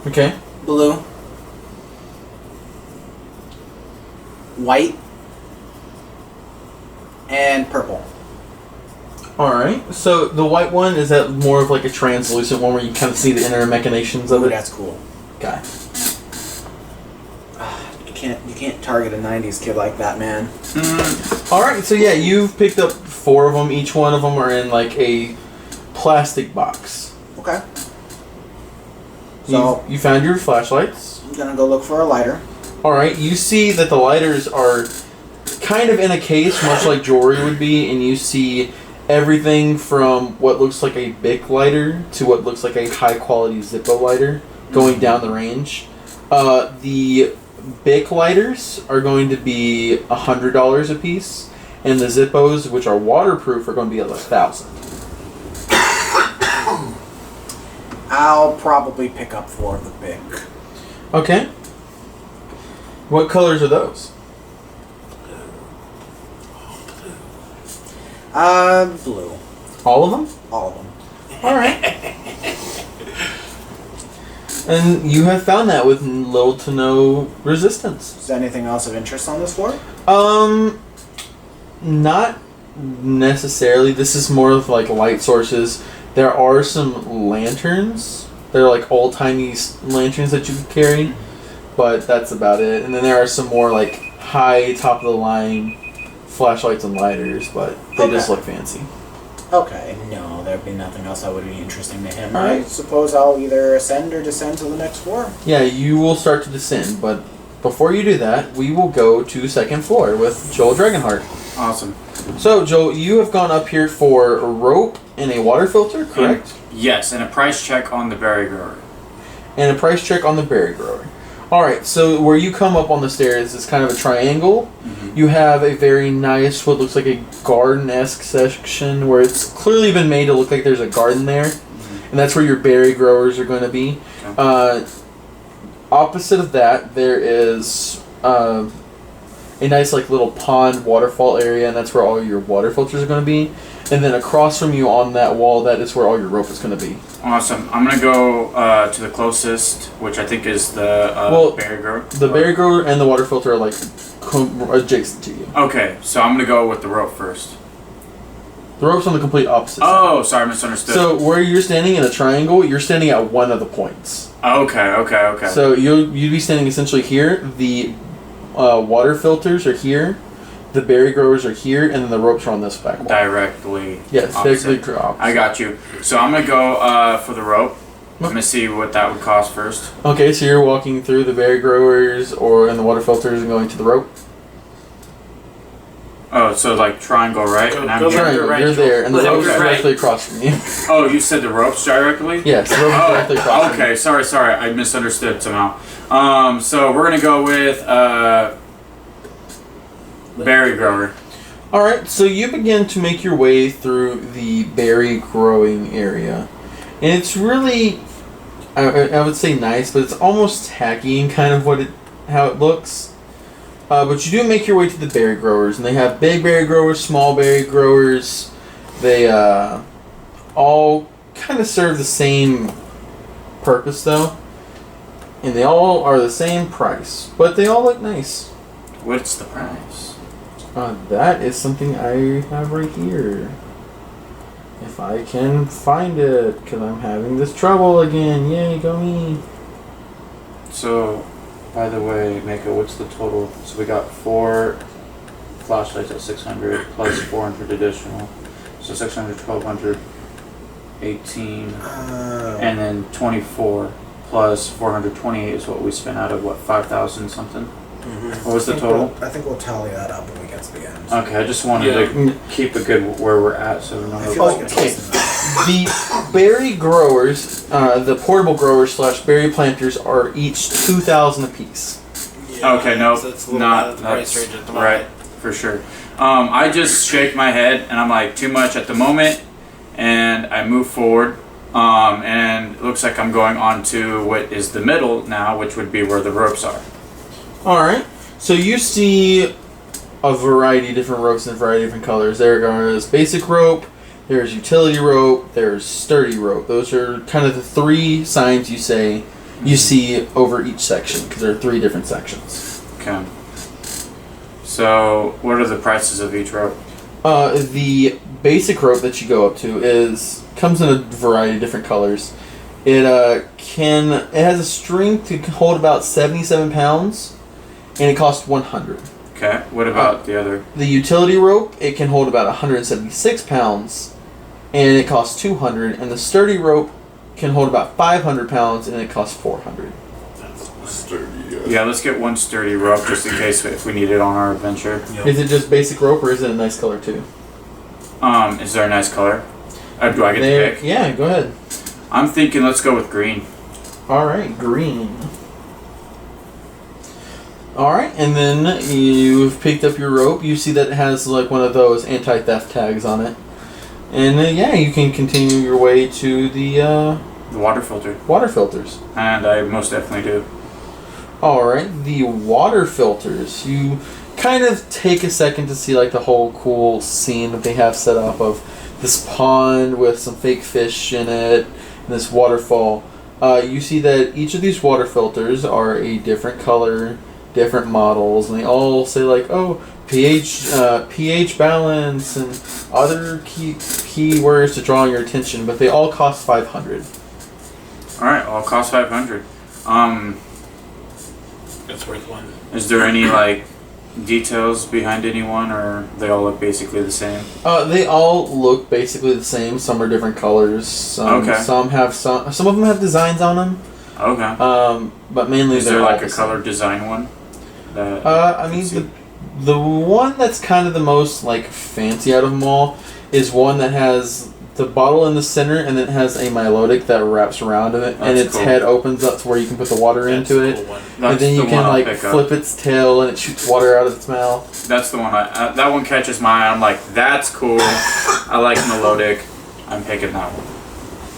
Okay. Blue. White. And purple. All right. So the white one, is that more of like a translucent one where you kind of see the inner machinations of Ooh, it? that's cool. Okay. You can't target a 90s kid like that, man. All right. So yeah, you've picked up 4 of them. Each one of them are in like a plastic box. Okay. So You found your flashlights. I'm gonna go look for a lighter. All right. You see that the lighters are kind of in a case, much like jewelry would be, and you see everything from what looks like a Bic lighter to what looks like a high quality Zippo lighter going down the range. The Bic lighters are going to be $100 a piece, and the Zippos, which are waterproof, are going to be $1,000. I'll probably pick up 4 of the Bic. Okay. What colors are those? Blue. All of them? All of them. All right. And you have found that with little to no resistance. Is there anything else of interest on this floor? Not necessarily. This is more of like light sources. There are some lanterns. They're like old-timey lanterns that you can carry, but that's about it. And then there are some more like high, top-of-the-line flashlights and lighters, but they just look fancy. Okay, no, there'd be nothing else that would be interesting to him. Alright. I suppose I'll either ascend or descend to the next floor. Yeah, you will start to descend, but before you do that, we will go to second floor with Joel Dragonheart. Awesome. So, Joel, you have gone up here for a rope and a water filter, correct? Yes, and a price check on the berry grower. And a price check on the berry grower. Alright, so where you come up on the stairs is kind of a triangle. Mm-hmm. You have a very nice, what looks like a garden-esque section where it's clearly been made to look like there's a garden there. Mm-hmm. And that's where your berry growers are going to be. Okay. Opposite of that, there is a nice like little pond waterfall area, and that's where all your water filters are going to be. And then across from you on that wall, that is where all your rope is going to be. Awesome. I'm going to go to the closest, which I think is the berry grower. The berry grower and the water filter are like adjacent to you. Okay, so I'm going to go with the rope first. The rope's on the complete opposite side. Oh, sorry, I misunderstood. So where you're standing in a triangle, you're standing at one of the points. Okay. So you'd be standing essentially here. The water filters are here. The berry growers are here, and then the ropes are on this back wall. Directly. Yes, opposite. directly opposite. I got you. So I'm going to go for the rope. I'm going to see what that would cost first. Okay, so you're walking through the berry growers and the water filters and going to the rope? Oh, so like triangle, right? Go and I'm Triangle, you're there, and the rope's Okay. directly across from you. Oh, you said the ropes directly? Yes, the rope's directly across from you. Okay, sorry. I misunderstood somehow. So we're going to go with berry grower. Alright, so you begin to make your way through the berry growing area. And it's really, I would say nice, but it's almost tacky in kind of how it looks. But you do make your way to the berry growers, and they have big berry growers, small berry growers. They all kind of serve the same purpose, though. And they all are the same price, but they all look nice. What's the price? That is something I have right here. If I can find it, because I'm having this trouble again. Yay, go me. So, by the way, Mako, what's the total? So we got 4 flashlights at 600 plus 400 additional. So 600, 1200, 18, and then 24 plus 428 is what we spent out of, what, 5,000 something? Mm-hmm. What was the total? I think we'll tally that up when we get to the end. Okay, I just wanted to keep it good where we're at, so no. I feel like it's Okay. less than that. The berry growers, the portable growers / berry planters are each 2,000 apiece. Yeah, Okay, no, that's a little not out of the price that's range at the moment. right for sure. I just shake my head and I'm like, too much at the moment, and I move forward. And it looks like I'm going on to what is the middle now, which would be where the ropes are. Alright, so you see a variety of different ropes in a variety of different colors. There is basic rope, there's utility rope, there's sturdy rope. Those are kind of the 3 signs you see over each section, because there are 3 different sections. Okay. So, what are the prices of each rope? The basic rope that you go up to comes in a variety of different colors. It has a string to hold about 77 pounds, and it costs 100. Okay. What about the other? The utility rope, it can hold about 176 pounds, and it costs 200. And the sturdy rope can hold about 500 pounds, and it costs 400. Sturdy. Yeah, let's get one sturdy rope just in case if we need it on our adventure. Is it just basic rope, or is it a nice color too? Is there a nice color? Do I get to pick? Yeah, go ahead. I'm thinking let's go with green. Alright, green. Alright, and then you've picked up your rope. You see that it has like one of those anti-theft tags on it. And yeah, you can continue your way to the water filter. Water filters. And I most definitely do. Alright, the water filters. You kind of take a second to see like the whole cool scene that they have set up of this pond with some fake fish in it and this waterfall. You see that each of these water filters are a different color, different models, and they all say like, oh, pH balance and other key words to draw your attention, but they all cost 500. Alright, all cost 500. It's worth one. Is there any like details behind anyone, or they all look basically the same? They all look basically the same. Some are different colors. Some have some of them have designs on them. Okay. But mainly is they're there like all a color design one? That I mean the one that's kind of the most like fancy out of them all is one that has the bottle in the center, and then it has a melodic that wraps around in it, and its head opens up to where you can put the water into it, and then you can like flip its tail and it shoots water out of its mouth. That's the one. That one catches my eye. I'm like, that's cool. I like melodic. I'm picking that one.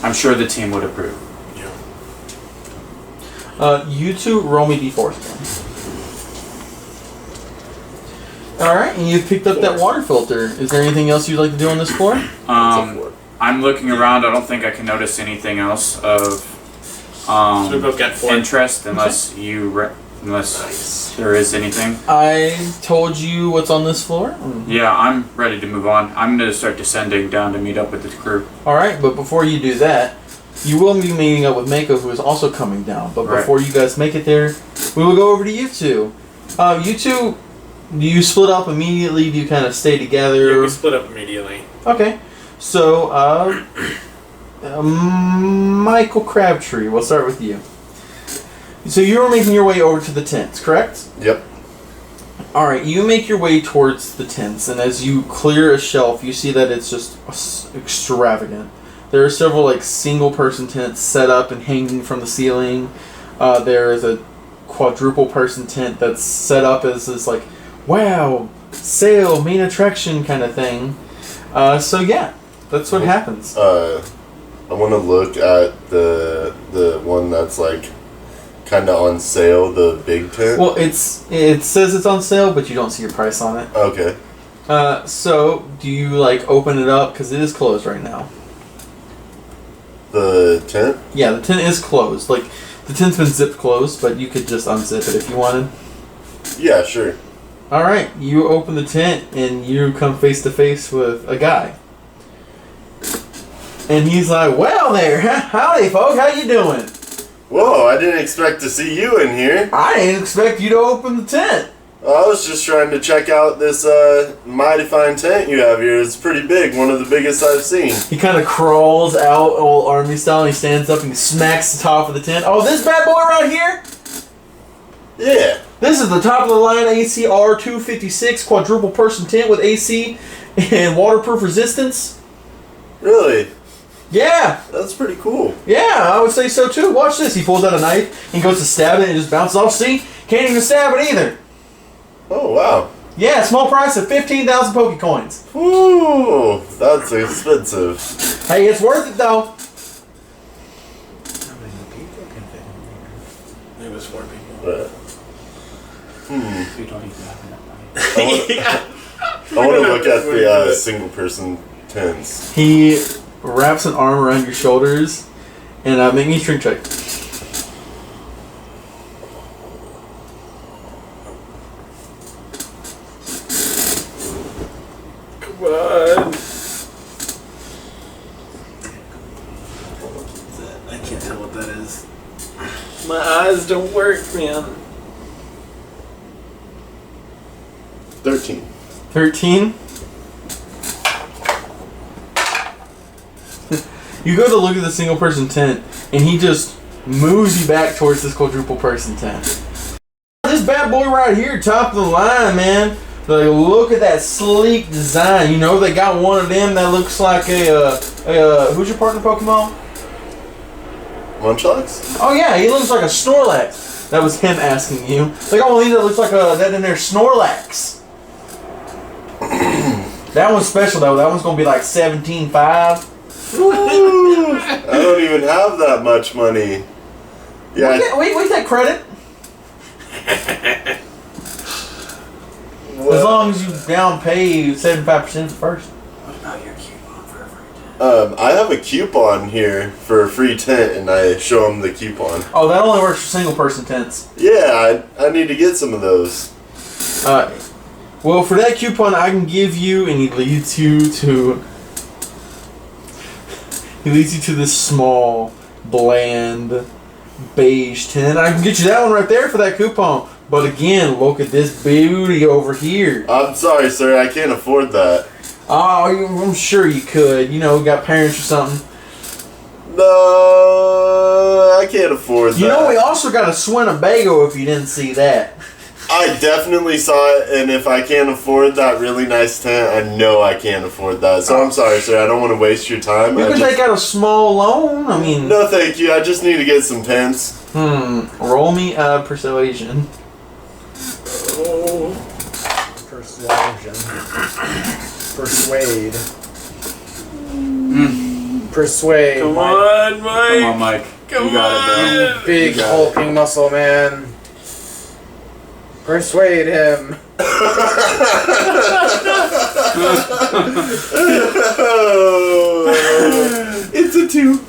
I'm sure the team would approve. Yeah. You two roll me d4s again. Alright, and you've picked up that water filter. Is there anything else you'd like to do on this floor? I'm looking around. I don't think I can notice anything else of So we both got 4. interest unless unless there is anything. I told you what's on this floor. Yeah, I'm ready to move on. I'm going to start descending down to meet up with the crew. Alright, but before you do that, you will be meeting up with Mako, who is also coming down. But before you guys make it there, we will go over to you two. You two, do you split up immediately? Do you kind of stay together? Yeah, we split up immediately. Okay. So, Michael Crabtree, we'll start with you. So you were making your way over to the tents, correct? Yep. Alright, you make your way towards the tents, and as you clear a shelf, you see that it's just extravagant. There are several like single-person tents set up and hanging from the ceiling. There is a quadruple-person tent that's set up as this like, wow, sale, main attraction kind of thing. So yeah, that's what happens. I want to look at the one that's like kind of on sale, the big tent. Well, it says it's on sale, but you don't see your price on it. Okay. So do you like open it up because it is closed right now? The tent? Yeah, the tent is closed. Like the tent's been zipped closed, but you could just unzip it if you wanted. Yeah, sure. All right, you open the tent and you come face to face with a guy. And he's like, "Well, there, howdy, folks. How you doing?" Whoa, I didn't expect to see you in here. I didn't expect you to open the tent. I was just trying to check out this mighty fine tent you have here. It's pretty big, one of the biggest I've seen. He kind of crawls out, old army style, and he stands up and he smacks the top of the tent. Oh, this bad boy right here? Yeah. This is the top of the line ACR 256 quadruple person tent with AC and waterproof resistance. Really? Yeah. That's pretty cool. Yeah, I would say so too. Watch this. He pulls out a knife and goes to stab it and it just bounces off. See? Can't even stab it either. Oh, wow. Yeah, small price of 15,000 Pokecoins. Ooh, that's expensive. Hey, it's worth it though. How many people can fit in here? It was 4 people. We don't even have enough money. I want to look at the single person tents. He wraps an arm around your shoulders and make me a strength check. Come on. I can't tell what that is. My eyes don't work, man. 13. 13. You go to look at the single person tent, and he just moves you back towards this quadruple person tent. This bad boy right here, top of the line, man. Like, look at that sleek design. You know, they got one of them that looks like who's your partner Pokemon? Munchlax? Oh yeah, he looks like a Snorlax. That was him asking you. They got one of these that looks like that in there Snorlax. That one's special though. That one's gonna be like 17.5. I don't even have that much money. Yeah. We take credit. As long as you down pay 75% first. What about your coupon for a free tent? I have a coupon here for a free tent, and I show them the coupon. Oh, that only works for single person tents. Yeah, I need to get some of those. Well, for that coupon, I can give you, and he leads you to this small, bland, beige tent. I can get you that one right there for that coupon. But again, look at this beauty over here. I'm sorry, sir, I can't afford that. Oh, I'm sure you could. You know, got parents or something. No, I can't afford that. You know, we also got a Swinnebago if you didn't see that. I definitely saw it, and if I can't afford that really nice tent, I know I can't afford that. So I'm sorry, sir, I don't want to waste your time. You can take out a small loan. I mean... No, thank you. I just need to get some tents. Roll me persuasion. Persuasion. Persuade. Persuade. Come on, Mike. Come on, Mike. Come You got it, bro. Big hulking muscle man. Persuade him. It's a 2.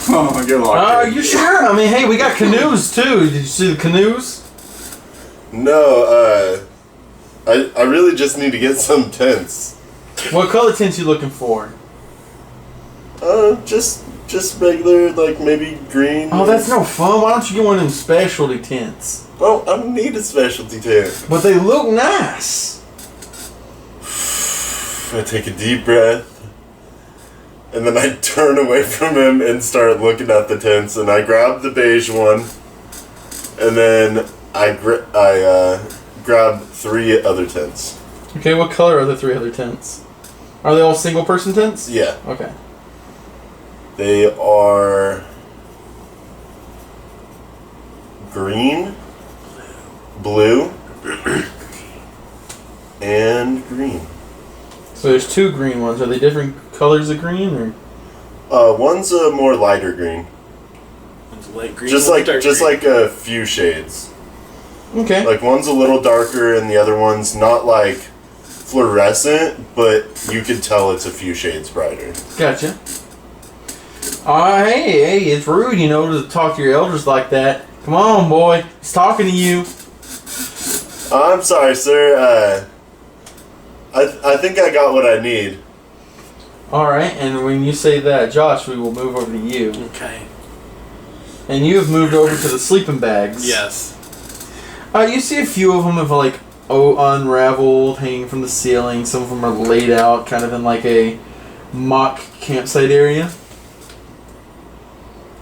Oh, good luck. You sure? I mean, hey, we got canoes too. Did you see the canoes? No, I really just need to get some tents. What color tents you looking for? Just regular, like maybe green. Oh, that's no fun. Why don't you get one of them specialty tents? Oh, I don't need a specialty tent. But they look nice. I take a deep breath, and then I turn away from him and start looking at the tents, and I grab the beige one, and then I grab 3 other tents. Okay, what color are the 3 other tents? Are they all single person tents? Yeah. Okay. They are green, blue, and green. So there's 2 green ones. Are they different colors of green, or? One's a more lighter green. One's light green. Just one's like dark green. a few shades. Okay. Like one's a little darker and the other one's not like fluorescent, but you could tell it's a few shades brighter. Gotcha. Hey, it's rude, you know, to talk to your elders like that. Come on, boy. He's talking to you. I'm sorry, sir. I think I got what I need. Alright, and when you say that, Josh, we will move over to you. Okay. And you have moved over to the sleeping bags. Yes. You see a few of them have like unraveled, hanging from the ceiling. Some of them are laid out, kind of in like a mock campsite area.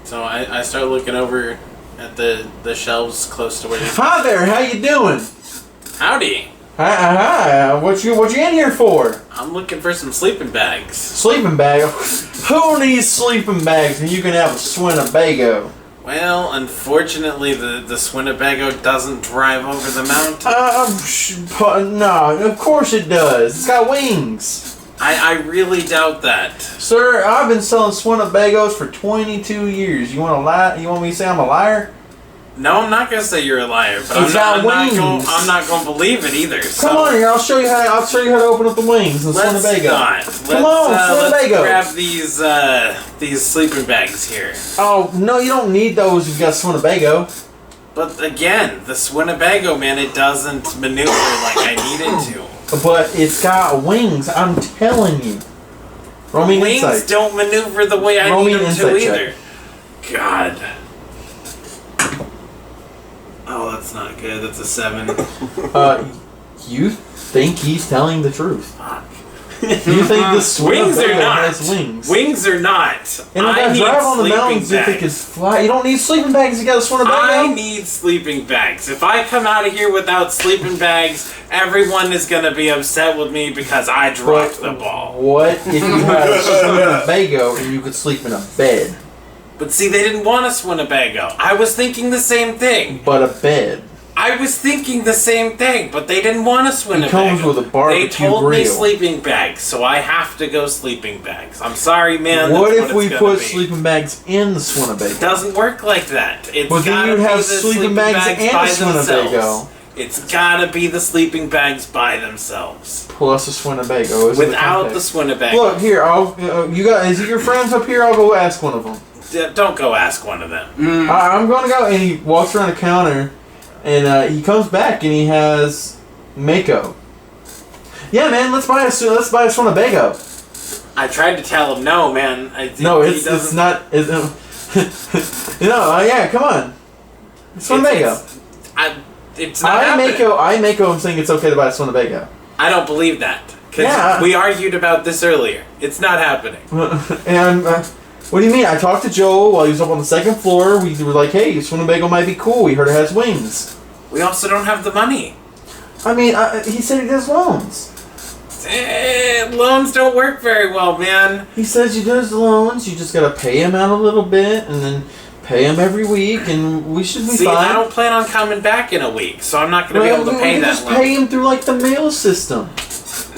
So I start looking over at the shelves close to where. Hi there, how you doing? Howdy. Hi. What you in here for? I'm looking for some sleeping bags. Sleeping bag. Who needs sleeping bags when you can have a Swinnebago? Well, unfortunately, the Swinnebago doesn't drive over the mountain. No, of course it does. It's got wings. I really doubt that. Sir, I've been selling Swinnebagos for 22 years. You want to lie? You want me to say I'm a liar? No, I'm not gonna say you're a liar, but It's got wings. I'm not gonna believe it either. Come on here, I'll show you how to open up the wings in Let's Swinnebago. not. Come on, Let's Swinnebago. grab these sleeping bags here. Oh no, you don't need those if you got Swinnebago. But again, the Swinnebago, man, it doesn't maneuver like I need it to. But it's got wings, I'm telling you. Roll me an Wings insight. don't maneuver the way I Roll need me an them to insight either. God. Oh, that's not good. That's a 7. You think he's telling the truth. You think this Wings are Winnebago not. has wings? Wings are not. And if I I need drive on the sleeping mountains, you think bags. it's fly. You don't need sleeping bags. You got a Winnebago. I need sleeping bags. If I come out of here without sleeping bags, everyone is gonna be upset with me because I dropped the ball. What if you had a Winnebago and you could sleep in a bed? But see, they didn't want us Winnebago. I was thinking the same thing. But a bed. I was thinking the same thing, but they didn't want us Winnebago. It comes with a barbecue They told me grill. sleeping bags, so I have to go sleeping bags. I'm sorry, man. What that's if we it's put gonna be. sleeping bags in the Swinnebago? It doesn't work like that. It's But then gotta you'd be have the sleeping bags and by a Swinnebago. themselves. It's gotta be the sleeping bags by themselves. Plus a Swinnebago. Is Without the Swinnebago. Look here, you got. Is it your friends up here? I'll go ask one of them. Don't go ask one of them. I'm going to go, and he walks around the counter, and he comes back, and he has Mako. Yeah, man, let's buy a Swinnebago. I tried to tell him no, man. No, it's not. It's, yeah, come on. It's Swinnebago. It's not happening. I Mako. I'm saying it's okay to buy a Swinnebago. I don't believe that. Because we argued about this earlier. It's not happening. And what do you mean? I talked to Joel while he was up on the second floor. We were like, hey, Swinnebago might be cool. We heard it has wings. We also don't have the money. I mean, he said he does loans. Loans don't work very well, man. He says he does loans. You just gotta pay him out a little bit, and then pay him every week, and we should be See, fine. I don't plan on coming back in a week, so I'm not going to be able to pay we that just loan. pay him through like the mail system.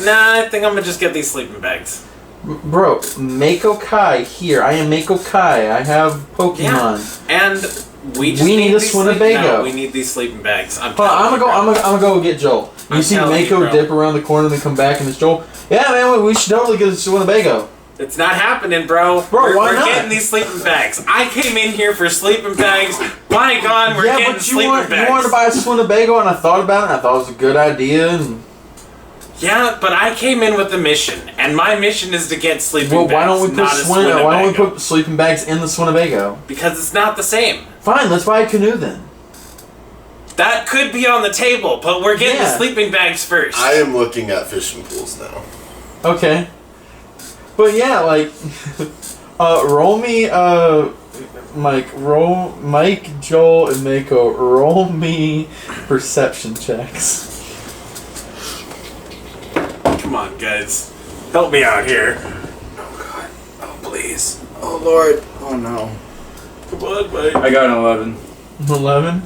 Nah, I think I'm going to just get these sleeping bags. Bro, Mako Kai here. I am Mako Kai. I have Pokemon. Yeah. And we just We need a these Swinnebago. No, we need these sleeping bags. I'm I'm gonna go get Joel. You see Mako dip around the corner and then come back and it's Joel. Yeah, man, we should totally get a Swinnebago. It's not happening, bro. Bro, why we're not? getting these sleeping bags. I came in here for sleeping bags. By God, we're getting sleeping bags. You wanted to buy a Swinnebago, and I thought about it, and I thought it was a good idea. And yeah, but I came in with a mission, and my mission is to get sleeping bags. Well, why don't we Swinnebago. put sleeping bags in the Swinnebago? Because it's not the same. Fine, let's buy a canoe then. That could be on the table, but we're getting the sleeping bags first. I am looking at fishing pools now. Okay. But yeah, like, roll me, Mike, Joel, and Mako, roll me perception checks. Come on, guys. Help me out here. Oh, God. Oh, please. Oh, Lord. Oh, no. Come on, Mike. I got an 11. 11?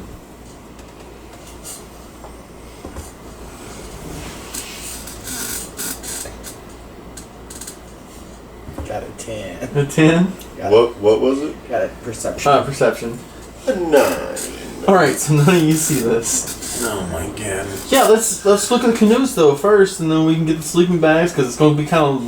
Got a 10. A 10? What was it? Got a perception. Perception. A 9. Alright, so none of you see this. Oh, my God. Yeah, let's look at the canoes though first, and then we can get the sleeping bags, because it's going to be kind of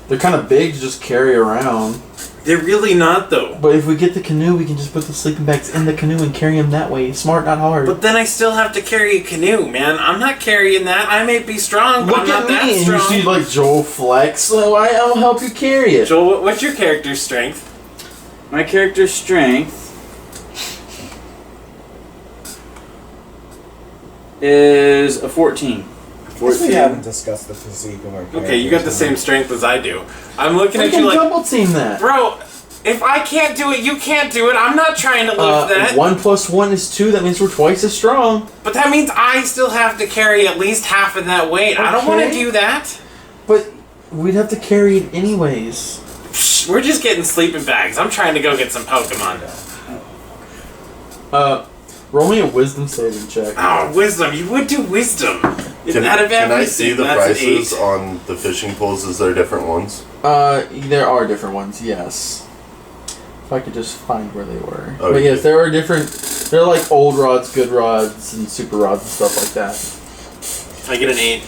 they're kind of big to just carry around. They're really not, though. But if we get the canoe, we can just put the sleeping bags in the canoe and carry them that way. Smart, not hard. But then I still have to carry a canoe, man. I'm not carrying that. I may be strong, but Look I'm not at that me, and strong. you see like Joel flex, so I'll help you carry it. Joel, what's your character's strength? My character's strength is a 14. We haven't discussed the physique of our characters. Okay, you got the same strength as I do. I'm looking We at can you like, double team that. bro, if I can't do it, you can't do it. I'm not trying to live that. 1 + 1 is 2. That means we're twice as strong. But that means I still have to carry at least half of that weight. I don't want to Okay. do that. But we'd have to carry it anyways. Psh, we're just getting sleeping bags. I'm trying to go get some Pokemon. Roll me a wisdom saving check. Oh, wisdom. You would do wisdom. Can Out of I everything, see the that's an prices 8. on the fishing pools? Is there different ones? There are different ones, yes. If I could just find where they were. Okay. But yes, there are different. They're like old rods, good rods, and super rods and stuff like that. I get an 8.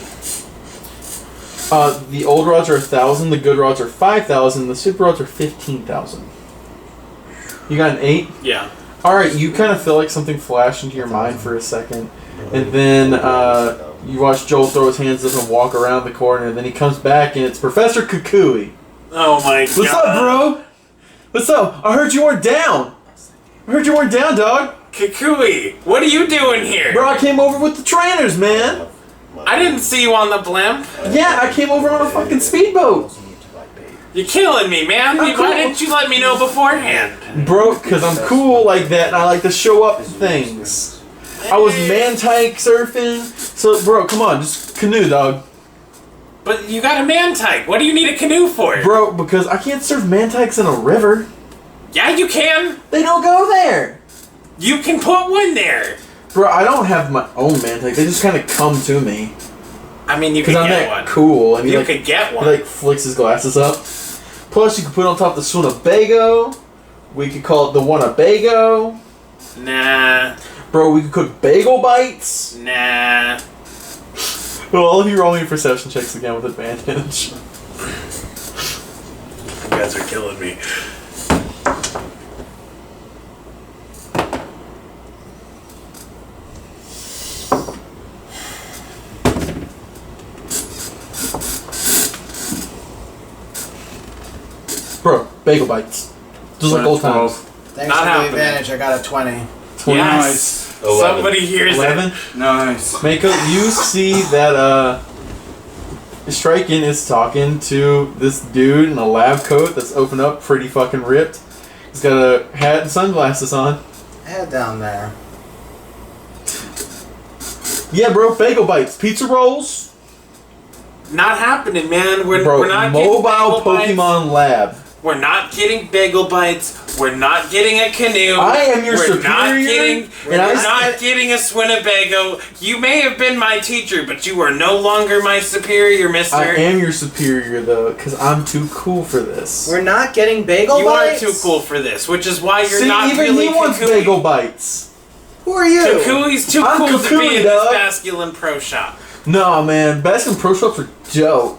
The old rods are 1,000, the good rods are 5,000, the super rods are 15,000. You got an 8? Yeah. Alright, you kind of feel like something flashed into your mind for a second. And then you watch Joel throw his hands up and walk around the corner, and then he comes back and it's Professor Kakui. Oh my God. What's up, bro? What's up? I heard you weren't down. Dog. Kakui, what are you doing here? Bro, I came over with the trainers, man. I didn't see you on the blimp. Yeah, I came over on a fucking speedboat. You're killing me, man. Why didn't you let me know beforehand? Bro, because I'm cool like that and I like to show up to things. I was man-tyke surfing. So, bro, come on, just canoe, dog. But you got a man-tyke. What do you need a canoe for? Bro, because I can't surf man-tykes in a river. Yeah, you can. They don't go there. You can put one there. Bro, I don't have my own man-tyke. They just kind of come to me. I mean, you could Because I'm get that one. cool. And You he, could get one. He, flicks his glasses up. Plus, you can put it on top of the Swinnebago. We could call it the Wanabago. Nah. Bro, we could cook bagel bites. Nah. Well, all of you roll me perception checks again with advantage. You guys are killing me. Bro, bagel bites. Just like old times. Thanks Not for the happening. advantage, I got a 20. 20. Yes. 11. Somebody hears 11. it. Nice. Mako, you see that Striken is talking to this dude in a lab coat that's opened up, pretty fucking ripped. He's got a hat and sunglasses on. Head down there. Yeah, bro, bagel bites, pizza rolls. Not happening, man. We're not mobile getting bagel bites. Pokemon lab. We're not getting bagel bites. We're not getting a canoe. I am your We're not superior, getting. and I We're not getting a Swinnebago. You may have been my teacher, but you are no longer my superior, mister. I am your superior though, because I'm too cool for this. We're not getting bagel You bites? are too cool for this, which is why you're See, not even really he wants Kakui. bagel bites. Who are you? Kakui's too I'm cool to Kakui, be in dog. this masculine pro shop. Nah, man, Baskin Pro Shops are dope.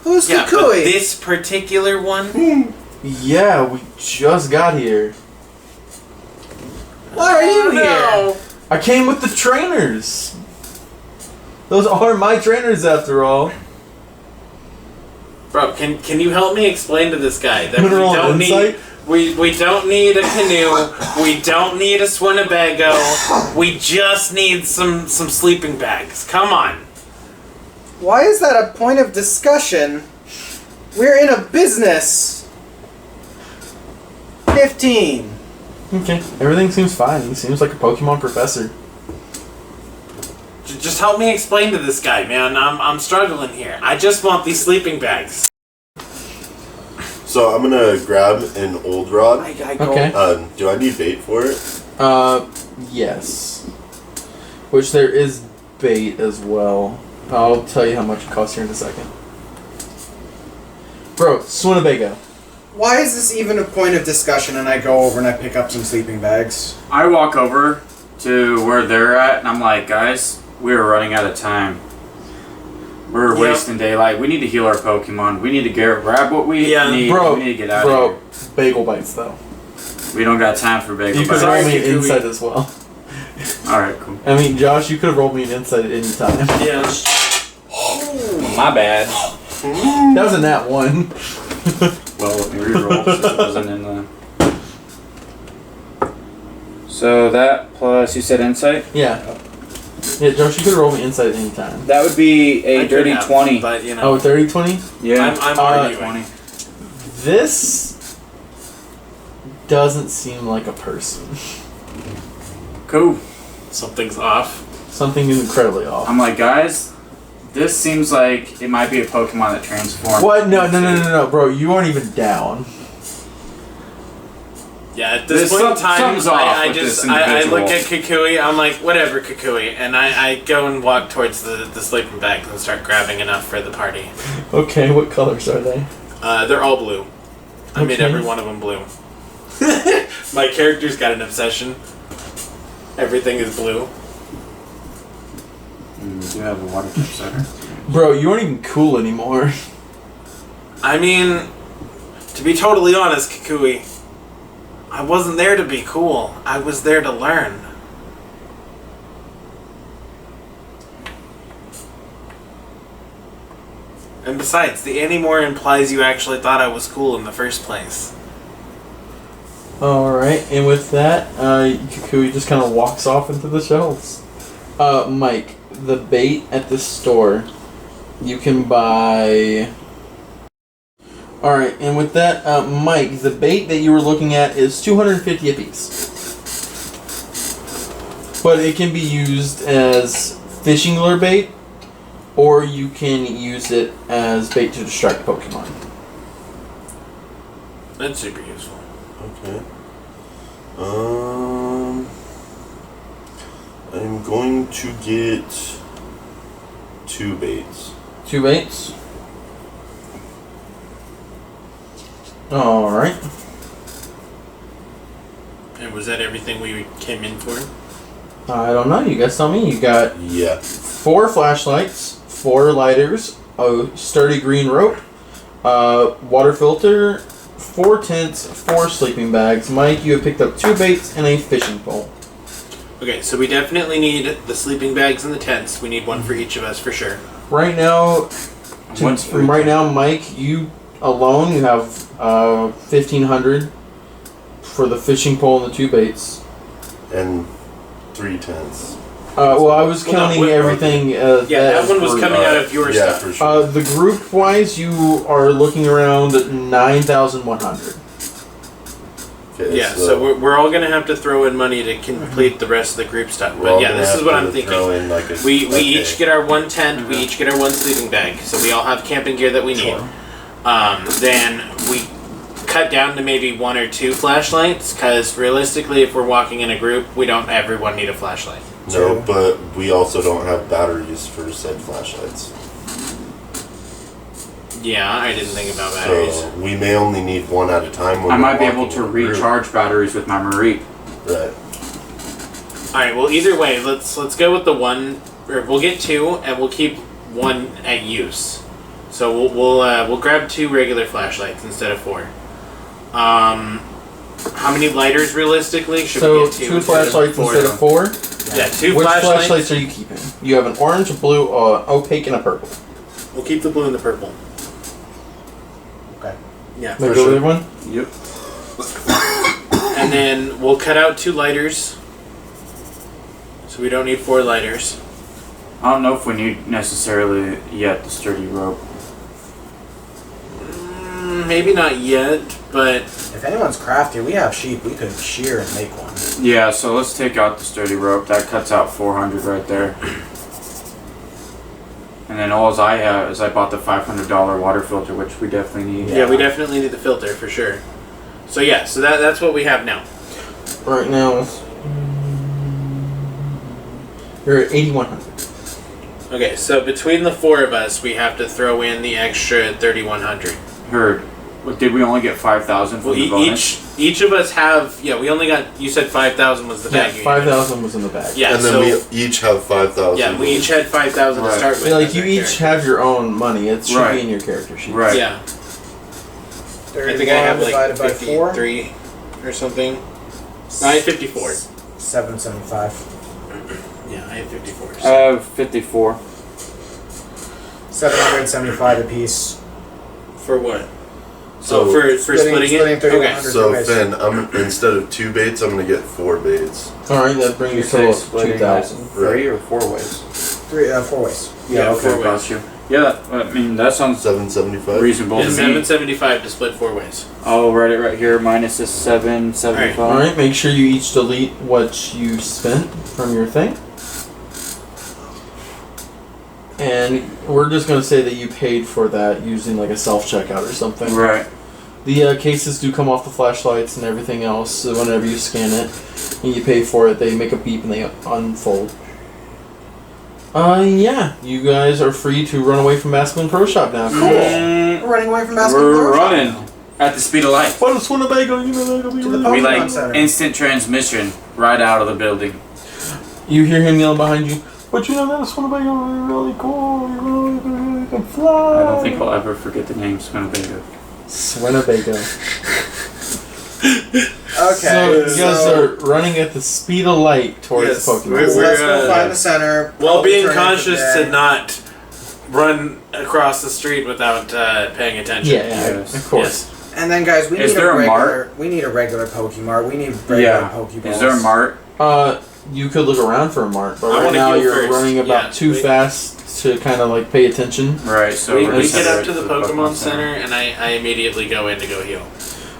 Who's Yeah, but Kakui? this particular one. Yeah, we just got here. Why are you here? I came with the trainers. Those are my trainers after all. Bro, can you help me explain to this guy that Mineral we don't insight? need we don't need a canoe, we don't need a Swinnebago, we just need some sleeping bags. Come on. Why is that a point of discussion? We're in a business. 15. Okay, everything seems fine. He seems like a Pokemon professor. Just help me explain to this guy, man. I'm struggling here. I just want these sleeping bags. So I'm gonna grab an old rod. I go. Okay. Do I need bait for it? Yes. Which there is bait as well. I'll tell you how much it costs here in a second. Bro, Swinnebago. Why is this even a point of discussion and I go over and I pick up some sleeping bags? I walk over to where they're at, and I'm like, guys, we're running out of time. We're Yep. wasting daylight. We need to heal our Pokemon. We need to grab what we Yeah. need. Bro, we need to get out of here. bagel bites though. We don't got time for bagel You could bites. roll Sorry, me an Kakui. insight as well. Alright, cool. I mean, Josh, you could have rolled me an insight at any time. Yeah. My bad. That was a nat 1. Well, let me reroll since it wasn't in the... So that plus, you said insight? Yeah. Yeah, Josh, you could have rolled me insight at any time. That would be I a could dirty have, 20. But you know, Oh, 30-20? Yeah. I'm arguing. This doesn't seem like a person. Cool. Something's off. Something incredibly off. I'm like, guys, this seems like it might be a Pokemon that transformed. What? No, bro. You aren't even down. Yeah, at this There's point in time, something's off I with just this I individual. look at Kakui. I'm like, whatever, Kakui, and I go and walk towards the sleeping bags and start grabbing enough for the party. Okay, what colors are they? They're all blue. I made Okay. every one of them blue. My character's got an obsession. Everything is blue. We do have a water type starter. Bro, you aren't even cool anymore. I mean, to be totally honest, Kakui, I wasn't there to be cool. I was there to learn. And besides, the anymore implies you actually thought I was cool in the first place. Alright, and with that, Kakui just kind of walks off into the shelves. Mike, the bait at the store, you can buy... Alright, and with that, Mike, the bait that you were looking at is 250 apiece. But it can be used as fishing lure bait, or you can use it as bait to distract Pokemon. That's super useful. Okay. I'm going to get 2 baits. 2 baits. Alright. And was that everything we came in for? I don't know, you guys tell me. You got Yeah. 4 flashlights, 4 lighters, a sturdy green rope, water filter, 4 tents, 4 sleeping bags. Mike, you have picked up 2 baits and a fishing pole. Okay, so we definitely need the sleeping bags and the tents. We need one for each of us for sure. Right now, One's for right now, Mike, you alone, you have 1,500 for the fishing pole and the 2 baits. And 3 tents. Well, I was counting everything. That one was coming out of your Yeah, stuff. for sure. The group wise, you are looking around 9,100. Okay, Yeah, so we're all gonna have to throw in money to complete the rest of the group stuff. we're all But yeah, gonna this have is what to I'm throw thinking. in like a- We okay. each get our 1 tent, we each get our 1 sleeping bag, so we all have camping gear that we need. Then we cut down to maybe 1 or 2 flashlights, because realistically, if we're walking in a group, we don't everyone need a flashlight. No, but we also don't have batteries for said flashlights. Yeah, I didn't think about batteries. So we may only need 1 at a time. When I we're might be able walking to in a group. recharge batteries with my Marie. Right. All right. Well, either way, let's go with the 1, or we'll get 2, and we'll keep 1 at use. So we'll grab 2 regular flashlights instead of 4. How many lighters realistically should So we get? 2 flashlights instead of 4. Yeah, 2 Which flashlights. flashlights are you keeping? You have an orange, a blue, opaque, and a purple. We'll keep the blue and the purple. Okay. Yeah. The other one? Yep. And then we'll cut out 2 lighters. So we don't need 4 lighters. I don't know if we need necessarily yet the sturdy rope. Maybe not yet, but If anyone's crafty, we have sheep. We could shear and make one. Yeah, so let's take out the sturdy rope. That cuts out 400 right there. And then all I have is I bought the $500 water filter, which we definitely need. yeah, we definitely need the filter for sure. So yeah, so that's what we have now. Right now, you're at 8,100. Okay, so between the 4 of us, we have to throw in the extra 3,100. Heard. What, did we only get 5,000 for Well, the bonus? each of us have. Yeah, we only got. You said 5,000 was the Yeah, bag. you gave us. 5,000 was in the bag. Yeah, And then so we each have 5,000. yeah, we each had 5,000 to Right. start with. Like, as you our each character. have your own money. It should Right. be in your character sheet. Right. Yeah, I think I have like divided by 4. 53 or something. No, I have 54. 775. Yeah, I have 54. I have 54. 775 apiece. For what? So for splitting it. Splitting 3,100. Okay. So ways. Finn, instead of 2 baits, I'm gonna get 4 baits. Alright, that brings you to 2,000. 3 or 4 ways? 4 ways. Yeah, okay, 4 got ways. you. Yeah, I mean, that sounds 775. reasonable Yeah, to me. 775 to split 4 ways. I'll write it right here, minus this 775. Alright, make sure you each delete what you spent from your thing. And we're just going to say that you paid for that using like a self-checkout or something. Right. The cases do come off the flashlights and everything else, so whenever you scan it and you pay for it, they make a beep and they unfold. Yeah, you guys are free to run away from Masculine Pro Shop now. Cool. We're running away from basketball. We're running at the speed of light. What is Winnebago? You know that'll be To the really We Pokemon like Center. instant transmission right out of the building. You hear him yelling behind you, but you know that Winnebago really cool. You really can fly. I don't think I'll ever forget the name Swinnebago. Swinnebago. Okay. So you guys are running at the speed of light towards Yes, Pokemon. we're- So let's go uh, find the center. While being Return for conscious the to day. not run across the street without paying attention. Yeah, Yes. of course. And then, guys, we Is need there a a regular. mart? We need a regular Pokemon. We need regular Yeah. Pokeballs. Is there a mart? You could look around for a mark, but I right wanna now heal you're first. running about Yeah, too fast to kind of like pay attention. Right, so we we're just get headed up to the Pokemon Center, and I immediately go in to go heal.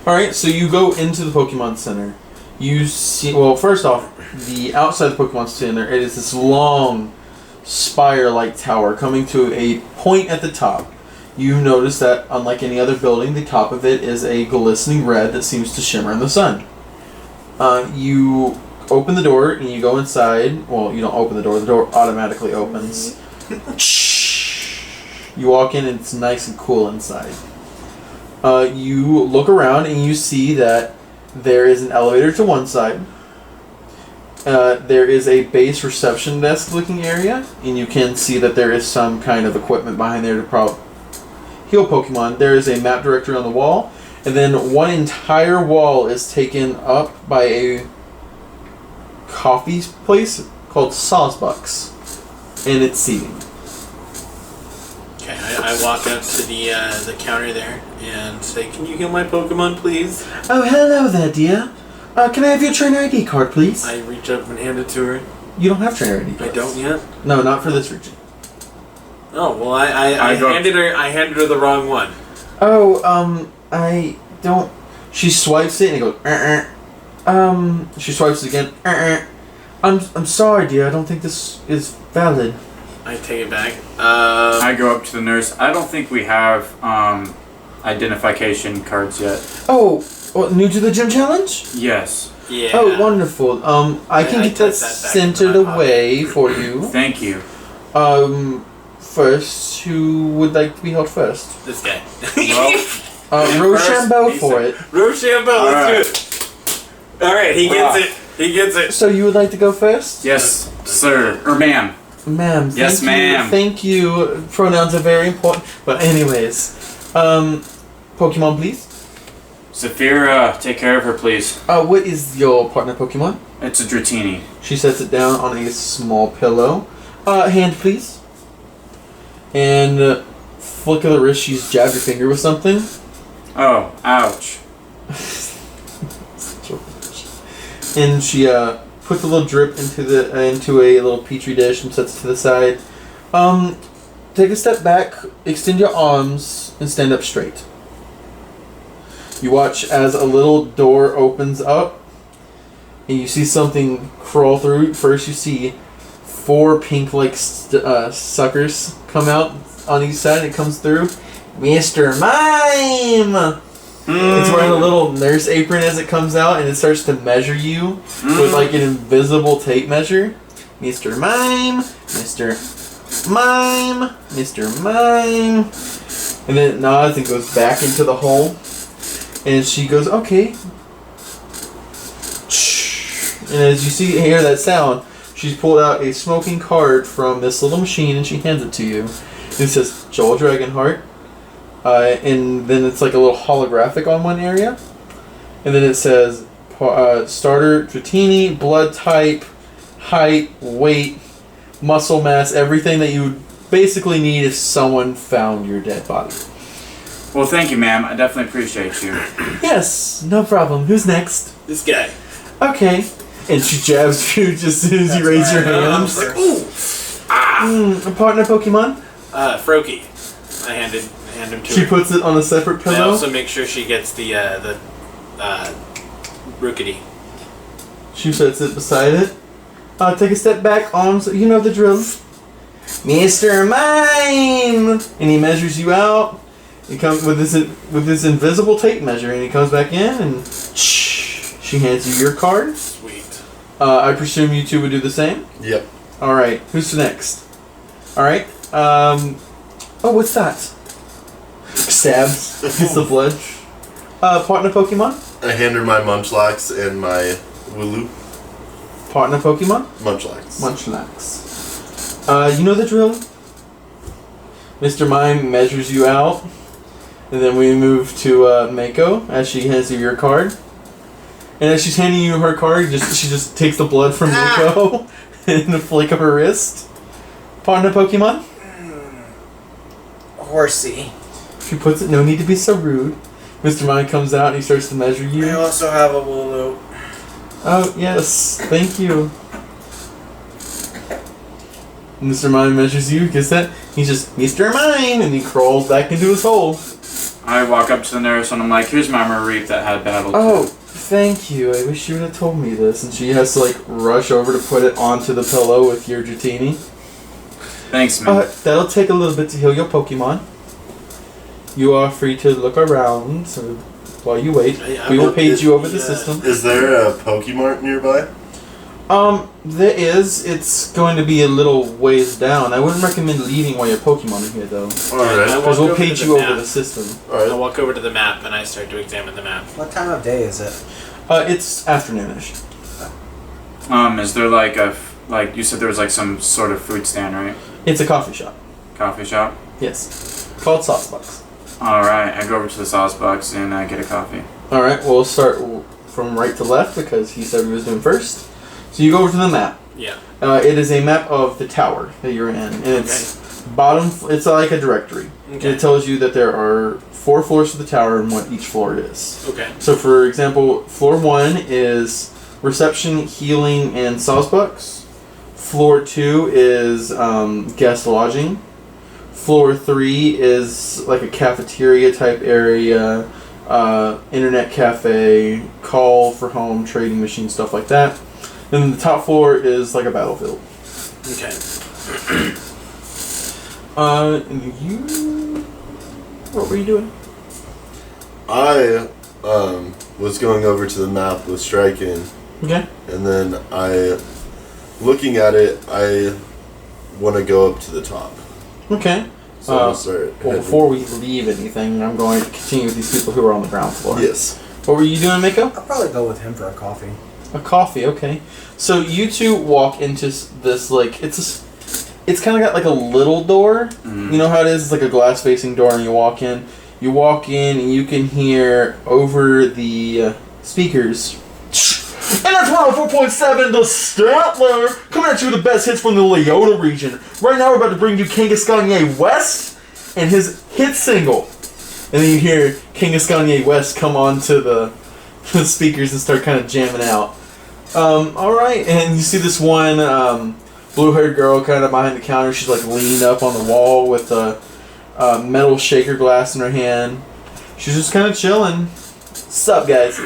Alright, so you go into the Pokemon Center. You see, well, first off, the outside of the Pokemon Center, it is this long spire-like tower coming to a point at the top. You notice that, unlike any other building, the top of it is a glistening red that seems to shimmer in the sun. You open the door and you go inside. Well, you don't open the door automatically opens. You walk in and it's nice and cool inside. You look around and you see that there is an elevator to one side. There is a base reception desk looking area, and you can see that there is some kind of equipment behind there to heal Pokemon. There is a map directory on the wall, and then one entire wall is taken up by a coffee place called Sawsbucks, and it's seating. Okay, I walk up to the counter there and say, "Can you heal my Pokemon, please?" Oh, hello there, dear. Can I have your trainer ID card, please? I reach up and hand it to her. You don't have trainer ID I cards. don't yet. No, not for this region. Oh well, I handed her the wrong one. Oh, I don't. She swipes it and it goes. She swipes it again. I'm sorry, dear. I don't think this is valid. I take it back. I go up to the nurse. I don't think we have identification cards yet. Oh, new to the gym challenge? Yes. Yeah. Oh, wonderful. I can get that tuck that back into centered my pocket. away for you. Thank you. First, who would like to be held first? This guy. Well, Rochambeau first, for it. Rochambeau, let's do it. Alright, he gets it. He gets it. So you would like to go first? yes, sir. Or ma'am. Ma'am. Yes, thank you, ma'am. Thank you. Pronouns are very important. But anyways, Pokemon, please. Zafira, take care of her, please. What is your partner Pokemon? It's a Dratini. She sets it down on a small pillow. Hand, please. And flick of the wrist, she's jabbed her finger with something. Oh, ouch. And she puts a little drip into a little petri dish and sets it to the side. Take a step back, extend your arms, and stand up straight. You watch as a little door opens up, and you see something crawl through. First, you see 4 pink-like suckers come out on each side. It comes through. Mr. Mime! It's wearing a little nurse apron as it comes out, and it starts to measure you with like an invisible tape measure. Mr. Mime, Mr. Mime, Mr. Mime. And then it nods and goes back into the hole. And she goes, okay. And as you hear that sound, she's pulled out a smoking card from this little machine and she hands it to you. And it says, Joel Dragonheart. And then it's like a little holographic on one area. And then it says, starter, Dratini, blood type, height, weight, muscle mass, everything that you would basically need if someone found your dead body. Well, thank you, ma'am. I definitely appreciate you. Yes, no problem. Who's next? This guy. Okay. And she jabs you just as soon as you raise your hand. A partner Pokemon? Froakie. I hand him to She her. puts it on a separate I pillow. also make sure she gets the Rookity. She sets it beside it. Take a step back, arms. You know the drill. Mr. Mime! And he measures you out. He comes with this invisible tape measure, and he comes back in, and she hands you your card. Sweet. I presume you two would do the same? Yep. Alright, who's next? Alright, oh, what's that? Stabs. Gets the blood. Partner Pokemon? I hand her my Munchlax and my Wooloo. Partner Pokemon? Munchlax. Munchlax. You know the drill? Mr. Mime measures you out. And then we move to Mako as she hands you your card. And as she's handing you her card, she just takes the blood from Mako in the flick of her wrist. Partner Pokemon? Horsey. She puts it, no need to be so rude. Mr. Mime comes out and he starts to measure I you. also have a Wooloo. Oh, yes. Thank you. Mr. Mime measures you, gets that. He's just, Mr. Mime! And he crawls back into his hole. I walk up to the nurse and I'm like, here's my Mareep that had battle Oh, too. thank you. I wish you would have told me this. And she has to, like, rush over to put it onto the pillow with your Dratini. Thanks, man. That'll take a little bit to heal your Pokemon. You are free to look around so while you wait. We will page you over the system. Is there a Pokemart nearby? There is. It's going to be a little ways down. I wouldn't recommend leaving while your Pokemon are here, though. Alright. Because we'll page you over the system. I Alright. walk over to the map and I start to examine the map. What time of day is it? It's afternoonish. Is there like you said there was like some sort of food stand, right? It's a coffee shop. Coffee shop? Yes. Called Saucebox. Alright, I go over to the sauce box and I get a coffee. Alright, we'll start from right to left because he said we was doing first. So you go over to the map. Yeah. It is a map of the tower that you're in. And it's bottom, it's like a directory. Okay. It tells you that there are 4 floors to the tower and what each floor is. Okay. So for example, floor 1 is reception, healing, and saucebox. Floor 2 is guest lodging. Floor 3 is like a cafeteria type area, internet cafe, call for home, trading machine, stuff like that. Then the top floor is like a battlefield. Okay. What were you doing? I was going over to the map with striking, Okay. and then looking at it, I want to go up to the top. Okay. So I'm gonna start. Well, before we leave anything, I'm going to continue with these people who are on the ground floor. Yes. What were you doing, Mako? I'll probably go with him for a coffee. A coffee, okay. So you two walk into this, like, it's kind of got like a little door. Mm-hmm. You know how it is? It's like a glass facing door, and you walk in. You walk in, and you can hear over the speakers. And that's 104.7, the Statler, coming at you with the best hits from the Laota region. Right now, we're about to bring you Kangaskanye West and his hit single. And then you hear Kangaskanye West come on to the speakers and start kind of jamming out. Alright, and you see this one blue-haired girl kind of behind the counter. She's like leaned up on the wall with a metal shaker glass in her hand. She's just kind of chilling. Sup, guys?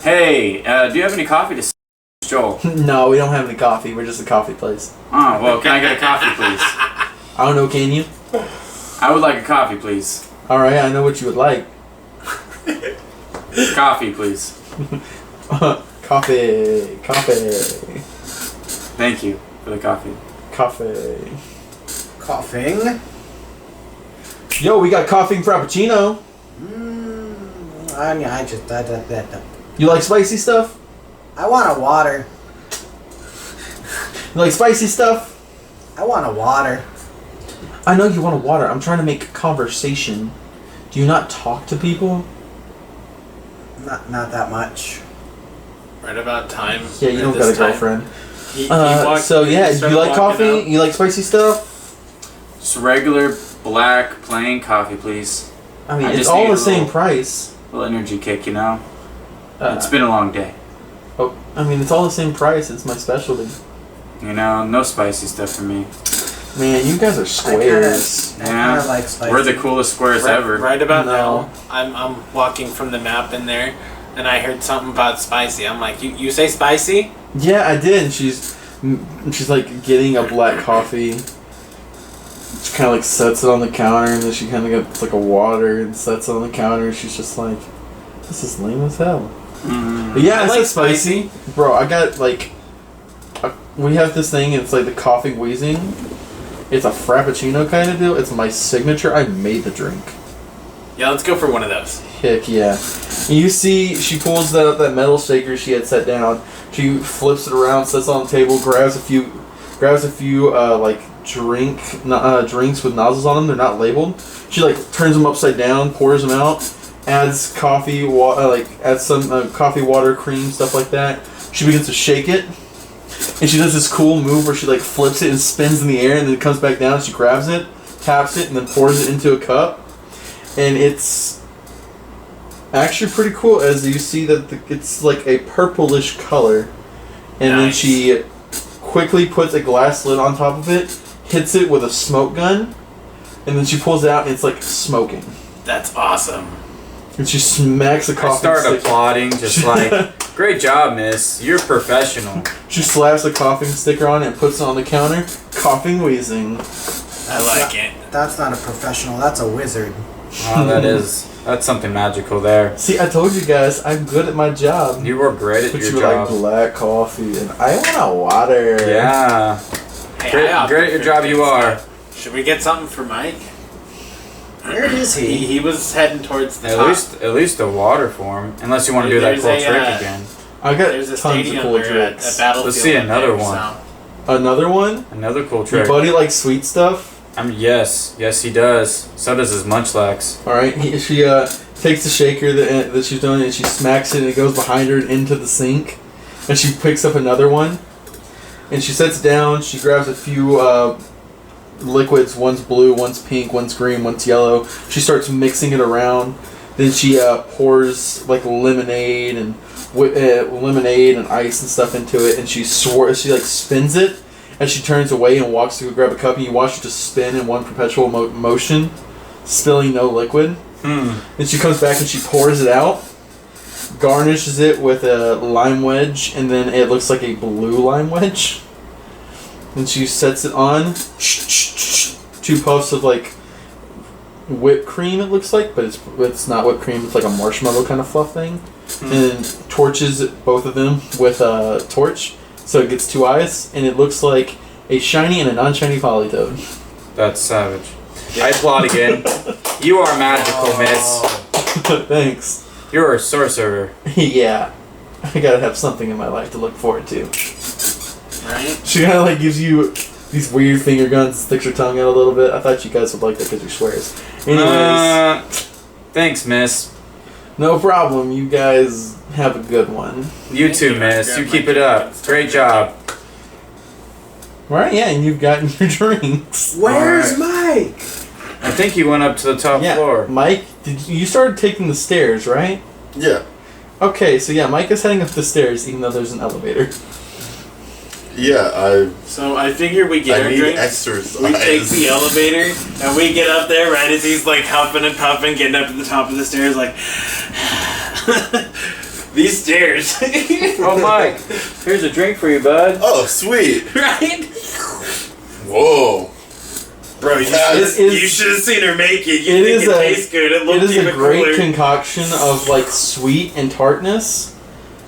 Hey, do you have any coffee to Joel? No, we don't have any coffee. We're just a coffee place. Oh, well, can I get a coffee, please? I don't know, can you? I would like a coffee, please. Alright, I know what you would like. Coffee, please. Coffee. Thank you for the coffee. Coffee. Coughing. Yo, we got coffee and frappuccino. You like spicy stuff? I want a water. You like spicy stuff? I want a water. I know you want a water. I'm trying to make conversation. Do you not talk to people? Not that much. Right about time. Yeah, you don't got a girlfriend. He So yeah, do you like coffee? You like spicy stuff? Just regular, black, plain coffee, please. I mean, I it's just all need the a same little- price. Little energy kick, you know? It's been a long day. Oh, I mean, it's all the same price. It's my specialty. You know, no spicy stuff for me. Man, you guys are squares. I kind of like spicy. We're the coolest squares ever. Right about No. now, I'm walking from the map in there, and I heard something about spicy. I'm like, you say spicy? Yeah, I did. And she's like getting a black coffee. She kind of like sets it on the counter, and then she kind of gets like a water and sets it on the counter. She's just like, this is lame as hell. But yeah, I it's like like spicy. Bro, I got like, we have this thing, and it's like the coffee wheezing. It's a frappuccino kind of deal. It's my signature. I made the drink. Yeah, let's go for one of those. Heck yeah. And you see, she pulls that metal shaker she had set down. She flips it around, sets it on the table, grabs a few like drinks with nozzles on them. They're not labeled. She like turns them upside down, pours them out, adds coffee, adds some coffee, water, cream, stuff like that. She begins to shake it, and she does this cool move where she like flips it and spins in the air, and then it comes back down. She grabs it, taps it, and then pours it into a cup. And it's actually pretty cool as you see that it's like a purplish color. And Nice. then she quickly puts a glass lid on top of it, hits it with a smoke gun, and then she pulls it out and it's like smoking. That's awesome. And she smacks a I coughing start stick. applauding, just like, great job, miss. You're professional. She slaps a coughing sticker on it and puts it on the counter. Coughing, wheezing. I like it. That's not a professional. That's a wizard. Oh, that's something magical there. See, I told you guys, I'm good at my job. You were great at But your you were job. like black coffee, and I want a water. Yeah. Hey, Great at your job you are. Should we get something for Mike? Where is he? He was heading towards the At top. least a water form. Unless you want to do that There's cool a, trick again. I got There's a tons of stadium cool there at tricks. Battlefield. Let's see up another there, one. so- Another one? Another cool Your trick. buddy likes sweet stuff? Yes, he does. So does his Munchlax. Alright, she takes the shaker that she's doing and she smacks it and it goes behind her and into the sink. And she picks up another one. And she sets it down, she grabs a few liquids, one's blue, one's pink, one's green, one's yellow. She starts mixing it around. Then she pours like lemonade and ice and stuff into it, and she like spins it, and she turns away and walks to go grab a cup, and you watch it just spin in one perpetual motion, spilling no liquid. Then she comes back and she pours it out, garnishes it with a lime wedge, and then it looks like a blue lime wedge. Then she sets it on, 2 puffs of like whipped cream, it looks like, but it's not whipped cream, it's like a marshmallow kind of fluff thing. And torches both of them with a torch, so it gets 2 eyes, and it looks like a shiny and a non-shiny Polytoad. That's savage. I applaud again. You are magical, miss. Thanks. You're a sorcerer. Yeah. I gotta have something in my life to look forward to. Right? She kinda like gives you these weird finger guns, sticks her tongue out a little bit. I thought you guys would like that because you're swears. Anyways. Thanks, miss. No problem. You guys have a good one. You too, miss. You keep it up. Great job. Alright, yeah, and you've gotten your drinks. Where's Mike? I think he went up to the top Yeah, floor. Mike, you started taking the stairs, right? Yeah. Okay, so yeah, Mike is heading up the stairs even though there's an elevator. Yeah, So I figure we get I our need drinks. exercise. We take the elevator and we get up there right as he's like huffing and puffing, getting up to the top of the stairs, like these stairs. Oh, Mike. Here's a drink for you, bud. Oh, sweet. Right? Whoa. Bro, you should have seen her make it. You think it tastes good. It It looks is even a great cooler. concoction of like sweet and tartness.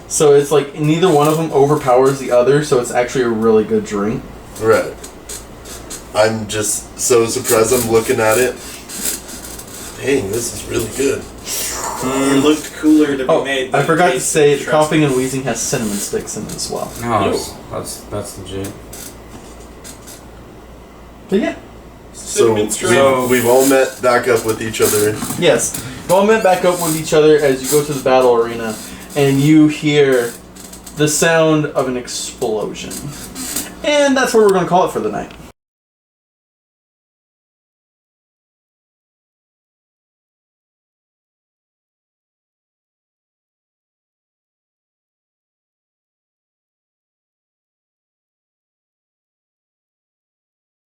So it's like neither one of them overpowers the other, so it's actually a really good drink. Right. I'm just so surprised I'm looking at it. Dang, this is really good. It looked cooler to be made. I than forgot to taste. say, the Trust coughing me. and wheezing has cinnamon sticks in it as well. Oh, that's legit. But yeah, So Cinnamon straw. we've all met back up with each other. yes. You all met back up with each other as you go to the battle arena, and you hear the sound of an explosion. And that's where we're going to call it for the night.